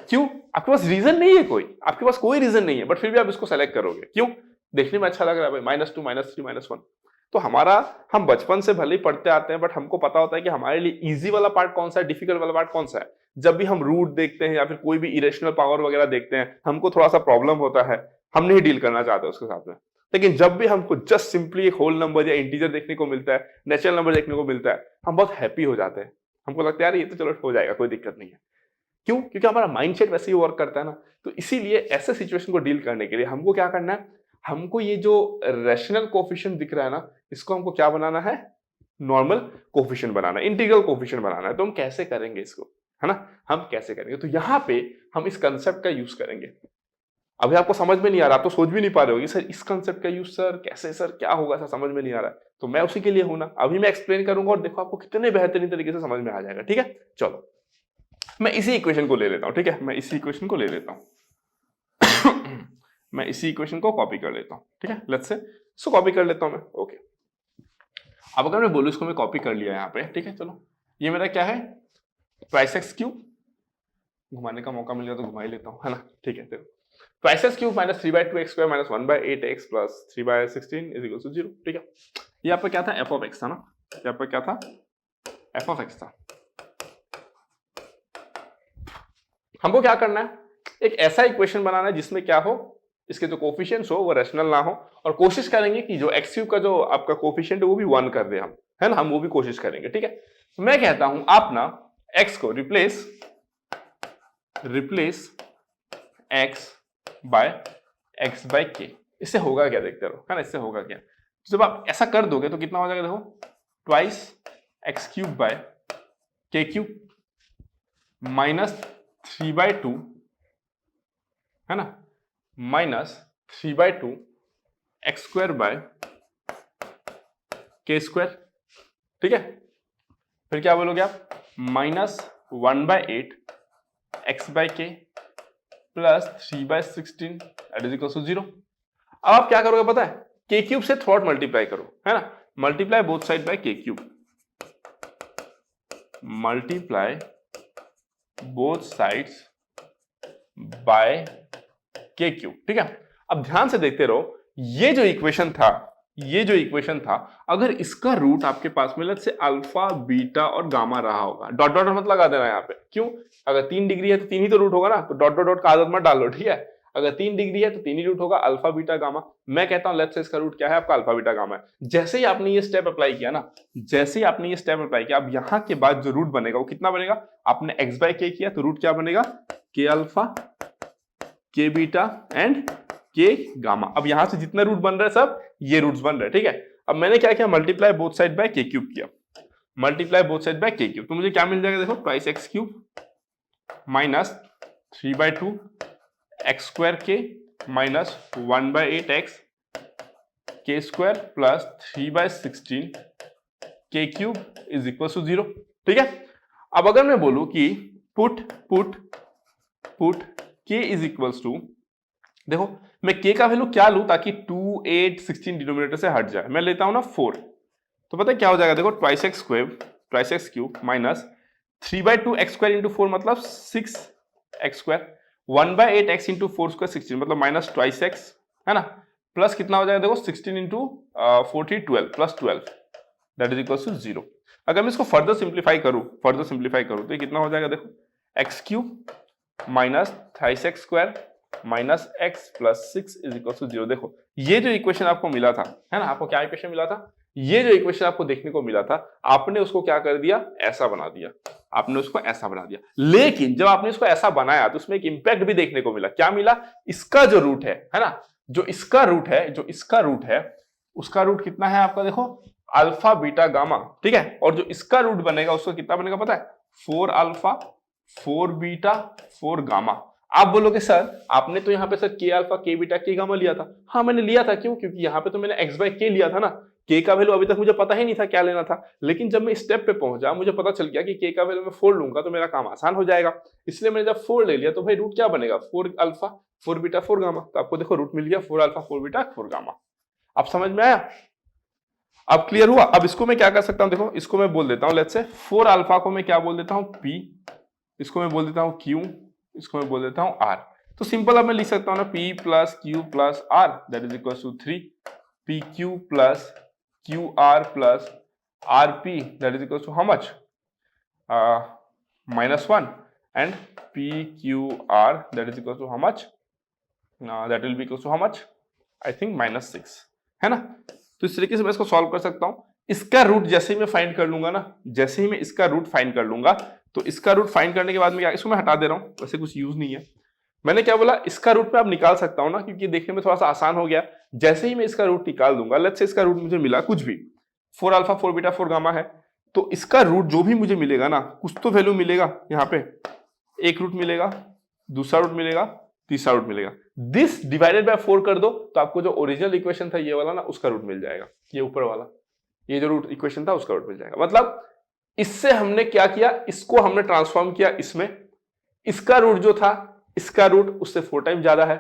Speaker 1: क्यों? आपके पास रीजन नहीं है, कोई आपके पास कोई रीजन नहीं है, बट फिर भी आप इसको सेलेक्ट करोगे। क्यों? देखने में अच्छा लग रहा है भाई, -2 -3 -1। तो हम बचपन से भले ही पढ़ते आते हैं, बट हमको पता होता है कि हमारे लिए इजी वाला पार्ट कौन सा है, डिफिकल्ट वाला पार्ट कौन सा है। जब भी हम रूट देखते हैं या फिर कोई भी इरेशनल पावर वगैरह देखते हैं, हमको थोड़ा सा प्रॉब्लम होता है, हम नहीं डील करना चाहते उसके साथ में। लेकिन जब भी हमको जस्ट सिंपली एक होल नंबर या इंटीजर देखने को मिलता है, नेचुरल नंबर देखने को मिलता है, हम बहुत हैप्पी हो जाते हैं। हमको लगता है यार ये तो चलो हो जाएगा, कोई दिक्कत नहीं है। क्यों? क्योंकि हमारा माइंडसेट वैसे ही वर्क करता है ना। तो इसीलिए ऐसे सिचुएशन को डील करने के लिए हमको क्या करना है, हमको ये जो रैशनल कोफिशिएंट दिख रहा है ना, इसको हमको क्या बनाना है, नॉर्मल कोफिशिएंट बनाना है, इंटीग्रल कोफिशिएंट बनाना है। तो हम कैसे करेंगे इसको, है ना? हम कैसे करेंगे? तो यहां पे हम इस कंसेप्ट का यूज करेंगे। अभी आपको समझ में नहीं आ रहा, आप तो सोच भी नहीं पा रहे हो सर इस कंसेप्ट का यूज सर कैसे, सर क्या होगा, सर समझ में नहीं आ रहा है। तो मैं उसी के लिए हूं ना, अभी मैं एक्सप्लेन करूंगा और देखो आपको कितने बेहतरीन तरीके से समझ में आ जाएगा। ठीक है, चलो मैं इसी इक्वेशन को ले लेता हूं। ठीक है, मैं इसी इक्वेशन को ले लेता हूं। मैं इसी इक्वेशन को कॉपी कर लेता हूं। ठीक है, लेट्स से इसको कॉपी कर लेता हूं मैं। ओके, अब अगर मैं बोलूं इसको मैं कॉपी कर लिया यहाँ पे। ठीक है, चलो ये मेरा क्या है, ट्वाइस एक्स क्यूब। घुमाने का मौका मिल गया तो घुमा ही लेता हूं, है ना? ठीक है, देखो twice x cube minus 3/2x² minus 1/8x plus 3/16 is equal to 0। ठीक है, यहाँ पर क्या था, एफ ऑफ एक्स था ना, यहाँ पर क्या था, एफ ऑफ एक्स था। हमको क्या करना है, एक ऐसा इक्वेशन बनाना है जिसमें क्या हो, इसके जो कोफिशिएंट्स हो वो रैशनल ना हो, और कोशिश करेंगे कि जो एक्स क्यूब का जो आपका कोफिशिएंट है वो भी 1 कर दे हम, है ना? हम वो भी कोशिश करेंगे। ठीक है, तो मैं कहता हूं आप ना एक्स को रिप्लेस एक्स बाय के। इससे होगा क्या, देखते रहो, है ना? इससे होगा क्या, जब आप ऐसा कर दोगे तो कितना हो जाएगा, देखो twice x cube by k cube minus 3/2, है ना, minus 3/2 x square by k square. ठीक है, फिर क्या बोलोगे आप, -1/8 x by k plus 3/16 that is equal to 0। अब आप क्या करोगे पता है, के क्यूब से थ्रू आउट मल्टीप्लाई करो, है ना? Multiply both side by k cube, multiply both sides by k cube. ठीक है, अब ध्यान से देखते रहो, ये जो इक्वेशन था, अगर इसका रूट आपके पास में लेट्स से अल्फा बीटा और गामा रहा होगा, डॉट डॉट मत लगा देना यहाँ पे। क्यों? अगर 3 डिग्री है तो 3 ही तो रूट होगा ना, तो डॉट डॉट डॉट का आदत मत डालो। ठीक है, अगर 3 डिग्री है तो 3 ही रूट होगा, अल्फा बीटा गामा। मैं कहता हूं लेट्स से इसका रूट क्या है, आपका अल्फा बीटा गामा है। जैसे ही आपने ये स्टेप अप्लाई किया ना, अब यहां के बाद जो रूट बनेगा वो कितना बनेगा, आपने एक्स बाय के किया तो रूट क्या बनेगा, के अल्फा के बीटा एंड के गामा। अब यहां से जितना रूट बन रहा है सब ये रूट्स बन रहे हैं। ठीक है, अब मैंने क्या किया, multiply both side by k cube किया, multiply both side by k cube, तो मुझे क्या मिल जाएगा, देखो twice x cube minus 3/2 x square के माइनस 1/8 एक्स के स्क्वायर प्लस 3/16 के क्यूब इज इक्वल टू 0। ठीक है, अब अगर मैं बोलूं कि पुट के इज इक्वल्स टू, देखो मैं के का वैल्यू क्या लूं ताकि 2, 8, 16 डिनोमिनेटर से हट जाए, मैं लेता हूं ना 4। तो पता है क्या हो जाएगा, देखो twice x cube minus 3/2 x square into 4 मतलब 6 x square, 1/8 x into 4 square 16 मतलब माइनस ट्वाइस एक्स, है ना, प्लस कितना हो जाएगा, देखो 16 into 40 12 plus 12 that is equal to 0। अगर मैं इसको फर्दर सिंप्लीफाई करूं तो ये कितना हो जाएगा, देखो x cube minus thrice x square minus x plus 6 is equal to 0। देखो ये जो इक्वेशन आपको मिला था, है ना, आपको क्या इक्वेशन मिला था, ये जो इक्वेशन आपको देखने को मिला था, आपने उसको क्या कर दिया, ऐसा बना दिया, आपने उसको ऐसा बना दिया। लेकिन जब आपने इसको ऐसा बनाया तो उसमें एक इंपैक्ट भी देखने को मिला। क्या मिला, इसका जो रूट है ना, जो इसका रूट है उसका रूट कितना है आपका, देखो अल्फा बीटा गामा। ठीक है, और जो इसका रूट बनेगा उसका कितना बनेगा पता है, 4 अल्फा 4 बीटा 4 गामा। आप बोलोगे सर आपने तो यहाँ पे सर के अल्फा के बीटा के गामा लिया था। हाँ मैंने लिया था, क्यों, क्योंकि यहाँ पे तो मैंने एक्स बाय के लिया था ना, के का वैल्यू अभी तक मुझे पता ही नहीं था क्या लेना था। लेकिन जब मैं स्टेप पे पहुंचा मुझे पता चल गया कि के का वैल्यू मैं 4 लूंगा तो मेरा काम आसान हो जाएगा, इसलिए मैंने जब 4 ले लिया तो भाई रूट क्या बनेगा, 4 अल्फा 4 बीटा 4 गामा। तो आपको देखो रूट मिल गया 4 अल्फा 4 बीटा 4 गामा। अब समझ में आया? अब क्लियर हुआ? अब इसको मैं क्या कर सकता हूं, देखो इसको मैं बोल देता हूं लेट्स से 4 अल्फा को मैं क्या बोल देता हूं P, इसको मैं बोल देता हूं Q, इसको मैं बोल देता हूं R। तो सिंपल अब मैं लिख सकता हूं ना P plus Q plus R that is equal to 3 PQ plus QR plus RP that is equal to how much -1 and PQR that is equal to how much that will be equal to how much I think -6 है ना। तो इस तरीके से मैं इसको solve कर सकता हूं। इसका रूट जैसे ही मैं फाइंड कर लूंगा ना, जैसे ही मैं इसका रूट फाइंड कर लूंगा, तो इसका रूट फाइंड करने के बाद में क्या, इसको मैं हटा दे रहा हूं, वैसे कुछ यूज नहीं है। मैंने क्या बोला, इसका रूट मैं अब निकाल सकता हूं ना, क्योंकि देखने में थोड़ा सा आसान हो गया। जैसे ही मैं इसका रूट निकाल दूंगा, लेट्स से इसका रूट मुझे मिला कुछ भी 4 अल्फा 4 बीटा 4 गामा है, तो इसका रूट जो भी मुझे मिलेगा ना, कुछ तो वैल्यू मिलेगा। यहाँ पे एक रूट मिलेगा, दूसरा रूट मिलेगा, तीसरा रूट मिलेगा। दिस डिवाइडेड बाय 4 कर दो तो आपको जो ओरिजिनल इक्वेशन था ये वाला ना, उसका रूट मिल जाएगा। ये ऊपर वाला, ये जो रूट इक्वेशन था उसका रूट मिल जाएगा। मतलब इससे हमने क्या किया, इसको हमने ट्रांसफॉर्म किया इसमें। इसका रूट जो था, इसका रूट उससे 4 टाइम ज्यादा है,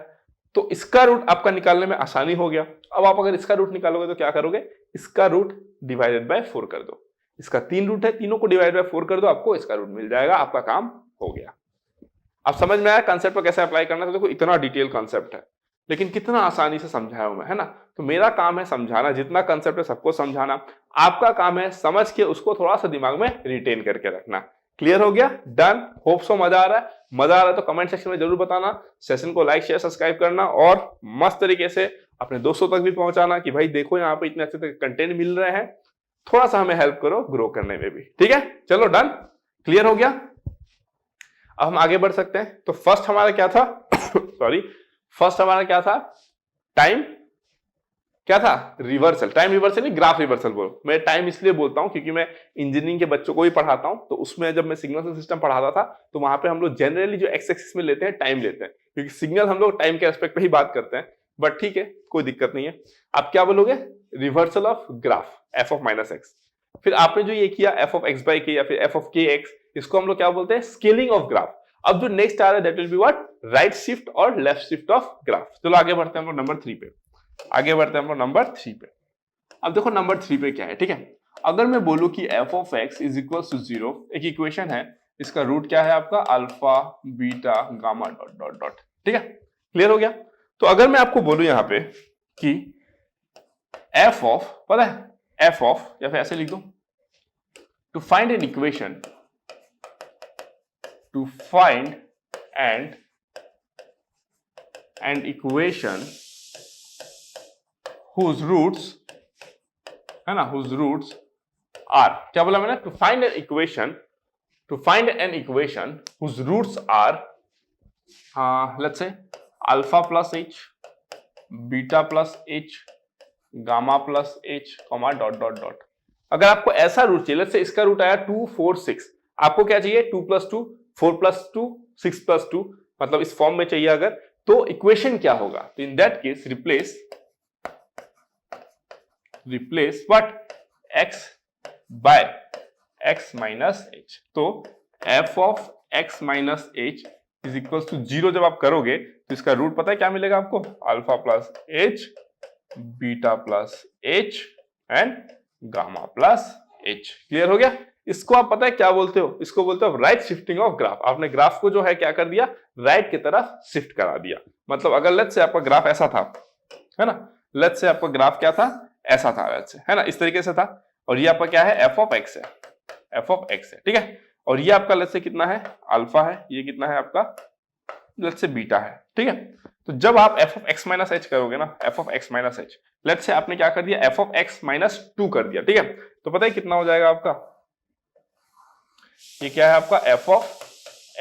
Speaker 1: तो इसका रूट आपका निकालने में आसानी हो गया। अब आप अगर इसका रूट निकालोगे तो क्या करोगे, इसका रूट डिवाइडेड बाय 4 कर दो। इसका 3 रूट है, तीनों को डिवाइड बाय 4 कर दो, आपको इसका रूट मिल जाएगा, आपका काम हो गया। अब समझ में आया कंसेप्ट को कैसे अप्लाई करना है? तो देखो इतना डिटेल कंसेप्ट है, लेकिन कितना आसानी से समझाया हूं मैं, है ना। तो मेरा काम है समझाना, जितना कंसेप्ट है सबको समझाना। आपका काम है समझ के उसको थोड़ा सा दिमाग में रिटेन करके रखना। क्लियर हो गया? डन। होप सो मजा आ रहा है। मजा आ रहा है तो कमेंट सेक्शन में जरूर बताना। सेशन को लाइक शेयर सब्सक्राइब करना और मस्त तरीके से अपने दोस्तों तक भी पहुंचाना कि भाई देखो यहाँ पे इतने अच्छे कंटेंट मिल रहे हैं, थोड़ा सा हमें हेल्प करो ग्रो करने में भी। ठीक है, चलो डन, क्लियर हो गया। अब हम आगे बढ़ सकते हैं। तो फर्स्ट हमारा क्या था सॉरी, फर्स्ट हमारा क्या था, टाइम क्या था, रिवर्सल। टाइम रिवर्सल नहीं, ग्राफ रिवर्सल बोलो। मैं टाइम इसलिए बोलता हूं क्योंकि मैं इंजीनियरिंग के बच्चों को भी पढ़ाता हूं, तो उसमें जब मैं सिग्नल सिस्टम पढ़ाता था तो वहां पे हम लोग जनरली जो एक्स एक्सिस में लेते हैं टाइम लेते हैं, क्योंकि सिग्नल हम लोग टाइम के एस्पेक्ट पे ही बात करते हैं। बट ठीक है, कोई दिक्कत नहीं है। आप क्या बोलोगे, reversal of graph F of minus x. फिर आपने जो ये किया एफ ऑफ एक्स बाई के या फिर एफ ऑफ के एक्स, इसको हम लोग क्या बोलते हैं, स्केलिंग ऑफ ग्राफ। अब जो नेक्स्ट आ रहा है that will be what, right shift और लेफ्ट शिफ्ट ऑफ ग्राफ। चलो आगे बढ़ते हैं हम लोग नंबर 3 पे। आगे बढ़ते हैं हम लोग नंबर 3 पे। अब देखो नंबर 3 पे क्या है, ठीक है। अगर मैं बोलूं कि f of x is equal to 0, एक इक्वेशन है, इसका रूट क्या है आपका, alpha beta gamma dot dot dot. ठीक है, क्लियर हो गया। तो अगर मैं आपको बोलूं यहां पे कि एफ ऑफ, पता है एफ ऑफ, या फिर ऐसे लिख दो, to find an equation, to find an equation whose roots है ना, whose roots are, क्या बोला मैंने, to find an equation whose roots are let's say alpha plus h, beta plus h, gamma plus h, comma dot dot dot। अगर आपको ऐसा root चाहिए, let's say इसका रूट आया 2 4 6, आपको क्या चाहिए, 2 + 2 4 + 2 6 + 2, मतलब इस फॉर्म में चाहिए अगर, तो इक्वेशन क्या होगा, तो in that case replace what, x by x minus h। तो f of x minus h is equal to 0 जब आप करोगे तो इसका रूट पता है क्या मिलेगा आपको, alpha plus h, beta plus h and gamma plus h। Clear हो गया। इसको आप पता है क्या बोलते हो, इसको बोलते हो राइट शिफ्टिंग ऑफ ग्राफ। आपने ग्राफ को जो है क्या कर दिया, राइट की तरफ शिफ्ट करा दिया। मतलब अगर लेट्स से आपका ग्राफ ऐसा था, है ना, लेट्स से आपका ग्राफ क्या था, ऐसा था, लेट्स से, है ना, इस तरीके से था, और ये आपका क्या है, एफ ऑफ एक्स है, एफ ऑफ एक्स है, ठीक है। और ये आपका लेट्स से कितना है, अल्फा है, ये कितना है आपका, लेट्स से बीटा है, ठीक है। तो जब आप F of x minus H करोगे ना, F of x minus H, let's say आपने क्या कर दिया, एफ ऑफ एक्स माइनस 2 कर दिया, ठीक है। तो पता है कितना हो जाएगा आपका, ये क्या है आपका, एफ ऑफ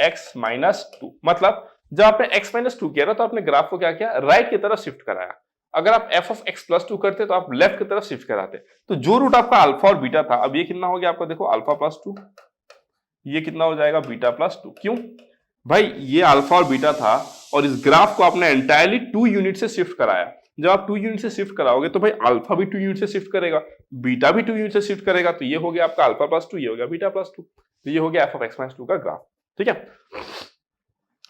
Speaker 1: एक्स माइनस 2। मतलब जब आपने x माइनस 2 किया ना, तो आपने ग्राफ को क्या किया, राइट की तरफ शिफ्ट कराया। अगर आप f ऑफ x प्लस 2 करते तो आप लेफ्ट की तरफ शिफ्ट कराते। तो जो रूट आपका अल्फा और बीटा था, अब ये कितना हो गया आपका, देखो अल्फा प्लस 2, ये कितना हो जाएगा, बीटा प्लस 2। क्यों भाई, ये अल्फा और बीटा था और इस ग्राफ को आपने एंटायरली 2 यूनिट से शिफ्ट कराया। जब आप 2 यूनिट से शिफ्ट कराओगे तो भाई अल्फा भी 2 यूनिट से शिफ्ट करेगा, बीटा भी 2 यूनिट से शिफ्ट करेगा। तो ये हो गया आपका अल्फा प्लस 2, ये हो गया बीटा प्लस 2। तो ये हो गया एफ ऑफ एक्स माइनस 2 का ग्राफ, ठीक है।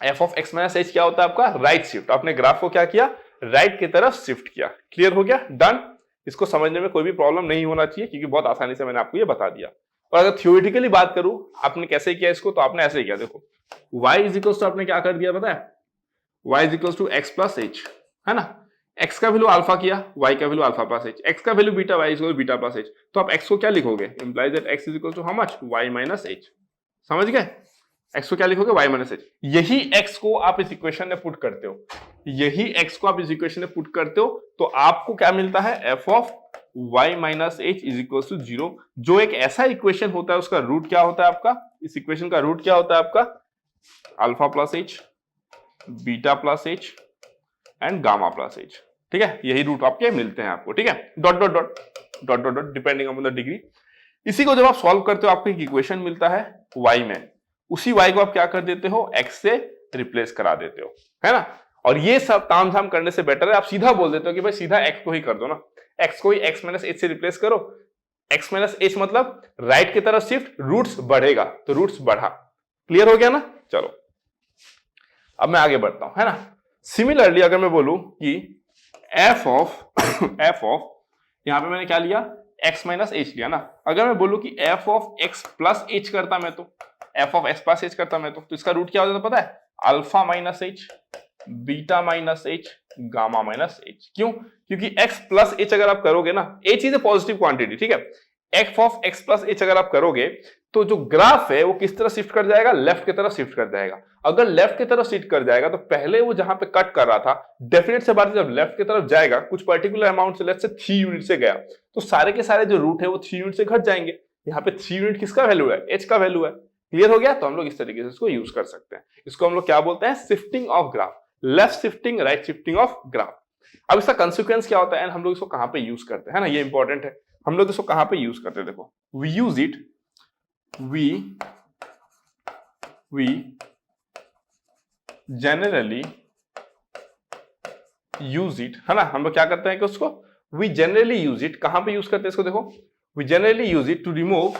Speaker 1: F of x minus H क्या होता है आपका, राइट शिफ्ट। आपने ग्राफ को क्या किया, राइट की तरफ शिफ्ट किया। क्लियर हो गया? डन। इसको समझने में कोई भी प्रॉब्लम नहीं होना चाहिए क्योंकि बहुत आसानी से मैंने आपको ये बता दिया। और अगर थ्योरेटिकली बात करूं आपने कैसे किया इसको, तो आपने ऐसे किया, देखो y इज इक्वल टू आपने क्या कर दिया पता है, y is equal to x plus h, है ना। x का वैल्यू अल्फा किया, y का value alpha plus h, x का value beta, y is equal to beta plus h. तो आप x को क्या लिखोगे, implies that x is equal to how much, y minus h. समझ गए? x को क्या लिखोगे, y माइनस एच। यही x को आप इस इक्वेशन में पुट करते हो, यही x को आप इस इक्वेशन में पुट करते हो, तो आपको क्या मिलता है, f of y minus h is equal to 0, जो एक ऐसा इक्वेशन होता है उसका रूट क्या होता है आपका, इस इक्वेशन का रूट क्या होता है आपका, alpha plus H, beta plus H and gamma plus H. ठीक है, यही रूट आपके मिलते हैं आपको। ठीक है, dot dot dot dot dot dot depending on the degree. इसी को जब आप सॉल्व करते हो आपको एक इक्वेशन मिलता है y में, उसी y को आप क्या कर देते हो, x से रिप्लेस करा देते हो, है ना। और ये सब ताम झाम करने से बेटर है आप सीधा बोल देते हो कि भाई सीधा x को ही कर दो ना, x को ही x माइनस एच से रिप्लेस करो। x माइनस एच मतलब राइट की तरफ शिफ्ट, रूट्स बढ़ेगा तो रूट्स बढ़ा। क्लियर हो गया ना? चलो अब मैं आगे बढ़ता हूं, है ना। सिमिलरली अगर मैं बोलूं कि f ऑफ यहां पे मैंने क्या लिया, x माइनस एच लिया ना। अगर मैं बोलूं कि f of x plus H करता मैं, तो f of x plus H करता मैं, तो इसका रूट क्या हो जाता पता है, alpha minus H, beta minus H, gamma minus H. क्यों? क्योंकि x प्लस एच अगर आप करोगे ना, H is a positive quantity, ठीक है, f of x plus H अगर आप करोगे तो जो ग्राफ है वो किस तरह शिफ्ट कर जाएगा, लेफ्ट की तरफ शिफ्ट कर जाएगा। अगर लेफ्ट की तरफ शिफ्ट कर जाएगा तो पहले वो जहां पे कट कर रहा था, डेफिनेट से बात है जब लेफ्ट की तरफ जाएगा कुछ पर्टिकुलर अमाउंट से, लेट्स से 3 यूनिट से गया, तो सारे के सारे जो रूट है वो 3 यूनिट से घट जाएंगे। यहाँ पे 3 यूनिट किसका वैल्यू है, h का वैल्यू है। क्लियर हो गया? तो हम लोग इस तरीके से इसको यूज कर सकते हैं। इसको हम लोग क्या बोलते हैं, shifting of graph, left shifting, right shifting of graph. अब इसका कंसिक्वेंस क्या होता है एंड हम लोग इसको कहां पे यूज करते हैं ना, ये इंपॉर्टेंट है। हम लोग इसको कहां पे यूज करते हैं, देखो we use it, we generally use it, है ना। हम लोग क्या करते हैं कि उसको we generally use it, कहां पे यूज करते हैं इसको, देखो we generally use it to remove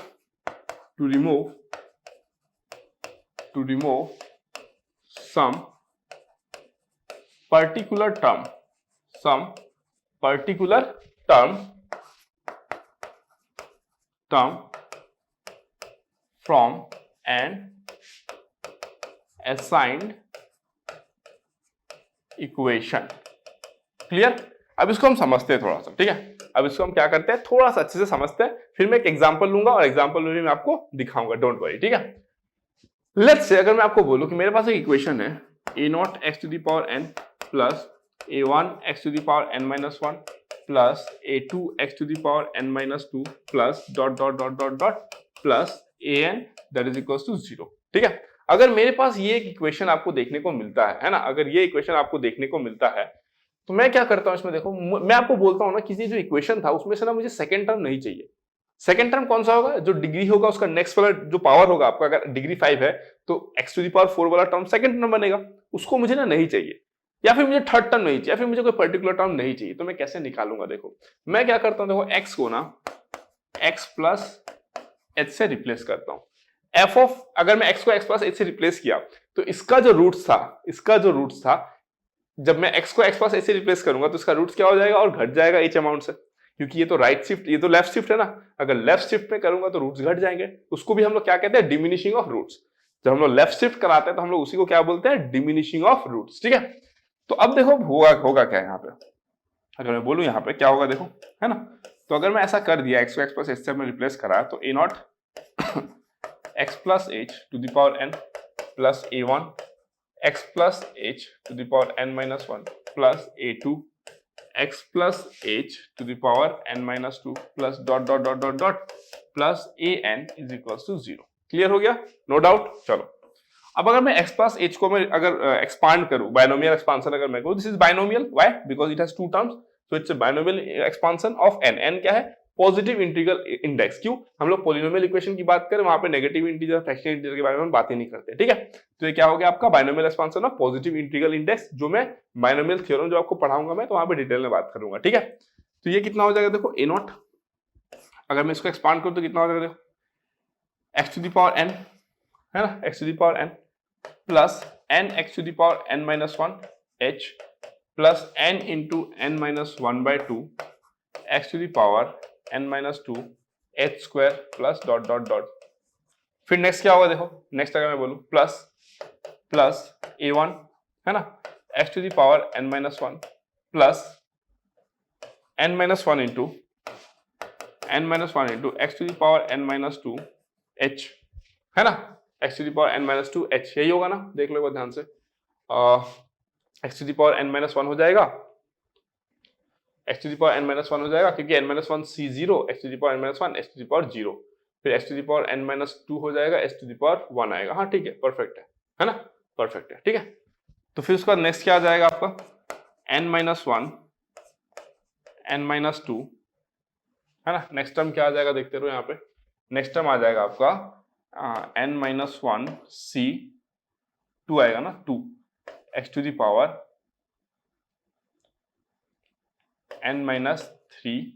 Speaker 1: some particular term from an assigned equation. Clear? अब इसको हम समझते हैं थोड़ा सा, ठीक है। अब इसको हम क्या करते हैं, थोड़ा सा अच्छे से समझते हैं, फिर मैं एक एग्जांपल लूंगा और एग्जांपल में मैं आपको दिखाऊंगा, डोंट वरी, ठीक है। लेट्स से अगर मैं आपको बोलूं कि मेरे पास एक इक्वेशन है a0 x to the power n plus a1 x to the power n minus 1 plus a2 x to the power n minus 2 plus dot dot dot dot dot plus an that is equals to 0, ठीक है। अगर मेरे पास ये एक equation आपको देखने को मिलता है ना, अगर ये इक्वेशन आपको देखने को मिलता है तो मैं क्या करता हूं इसमें, देखो मैं आपको बोलता हूं ना किसी जो इक्वेशन था उसमें से ना मुझे सेकंड टर्म नहीं चाहिए। सेकंड टर्म कौन सा होगा, जो डिग्री होगा उसका नेक्स्ट वाला जो पावर होगा आपका, अगर डिग्री 5 है तो x टू द पावर 4 वाला टर्म सेकंड टर्म बनेगा, उसको मुझे ना नहीं चाहिए। या फिर मुझे थर्ड टर्म नहीं चाहिए, या फिर मुझे कोई पर्टिकुलर टर्म नहीं चाहिए, तो मैं कैसे निकालूंगा, देखो मैं क्या करता हूं, देखो x को ना x प्लस h से रिप्लेस करता हूं। f ऑफ, अगर मैं x को x प्लस h से रिप्लेस किया तो इसका जो रूट्स था, जब मैं x को x प्लस h से रिप्लेस करूंगा तो इसका रूट्स क्या हो जाएगा और घट जाएगा h अमाउंट से, क्योंकि ये तो राइट शिफ्ट, ये तो लेफ्ट शिफ्ट है ना। अगर लेफ्ट शिफ्ट में करूंगा तो रूट्स घट जाएंगे, उसको भी हम लोग क्या कहते हैं, डिमिनिशिंग ऑफ रूट्स। जब हम लोग लेफ्ट शिफ्ट कराते हैं तो हम लोग उसी को क्या बोलते हैं, डिमिनिशिंग ऑफ रूट्स, ठीक है। तो अब देखो होगा क्या यहाँ पे, अगर मैं बोलूं यहाँ पे क्या होगा, देखो है ना। तो अगर मैं ऐसा कर दिया x को x प्लस h से मैं रिप्लेस करा तो a0 x plus h to the power n plus a1 x plus h to the power n minus 1 plus a2 x plus h to the power n minus 2 plus dot dot dot dot dot plus an is equals to 0। Clear हो गया? No doubt. चलो अब अगर मैं x plus h को मैं अगर expand करूं, बायनोमियल एक्सपांशन अगर मैं करूं, this is binomial, why, because it has two terms, so it's a binomial expansion of n। n क्या है, पॉजिटिव इंटीग्रल इंडेक्स। क्यों, हम लोग पॉलिनोमियल इक्वेशन की बात करें वहां पे नेगेटिव इंटीजर, फ्रैक्शनल इंटीजर के बारे में हम बात ही नहीं करते, ठीक है। तो ये क्या हो गया आपका binomial expansion of positive integral index, जो मैं बायनोमियल थ्योरम जो आपको पढ़ाऊंगा मैं, तो वहां पे डिटेल में बात करूंगा, ठीक है। तो ये कितना हो जाएगा, देखो a0, अगर मैं इसको एक्सपांड करूं तो कितना हो जाएगा, देखो x to the power n, है ना, x to the power n plus n x to the power n minus 1 h plus n into n minus 1/2 x to the power n minus 2 h square plus dot dot dot. फिर next क्या होगा देखो, next अगर मैं बोलूं plus a1 है ना, x to the power n minus 1 plus n minus 1 into x to the power n minus 2 h है ना, x to the power n minus 2 h, यही होगा ना, देख लो एक बार ध्यान से। x to the power n minus 1 हो जाएगा, x to the power n minus 1 हो जाएगा क्योंकि n minus 1 c0, x to the power n minus 1 x to the power 0, फिर x to the power n minus 2 हो जाएगा, x to the power 1 आएगा। हाँ ठीक है, परफेक्ट है ना, परफेक्ट है, ठीक है। तो फिर उसके बाद नेक्स्ट क्या आ जाएगा आपका n माइनस 1 n माइनस 2 है ना, नेक्स्ट टर्म क्या आ जाएगा देखते रहो यहाँ पे, नेक्स्ट टर्म आ जाएगा आपका n माइनस 1 c 2 आएगा ना, 2 x to the power n minus 3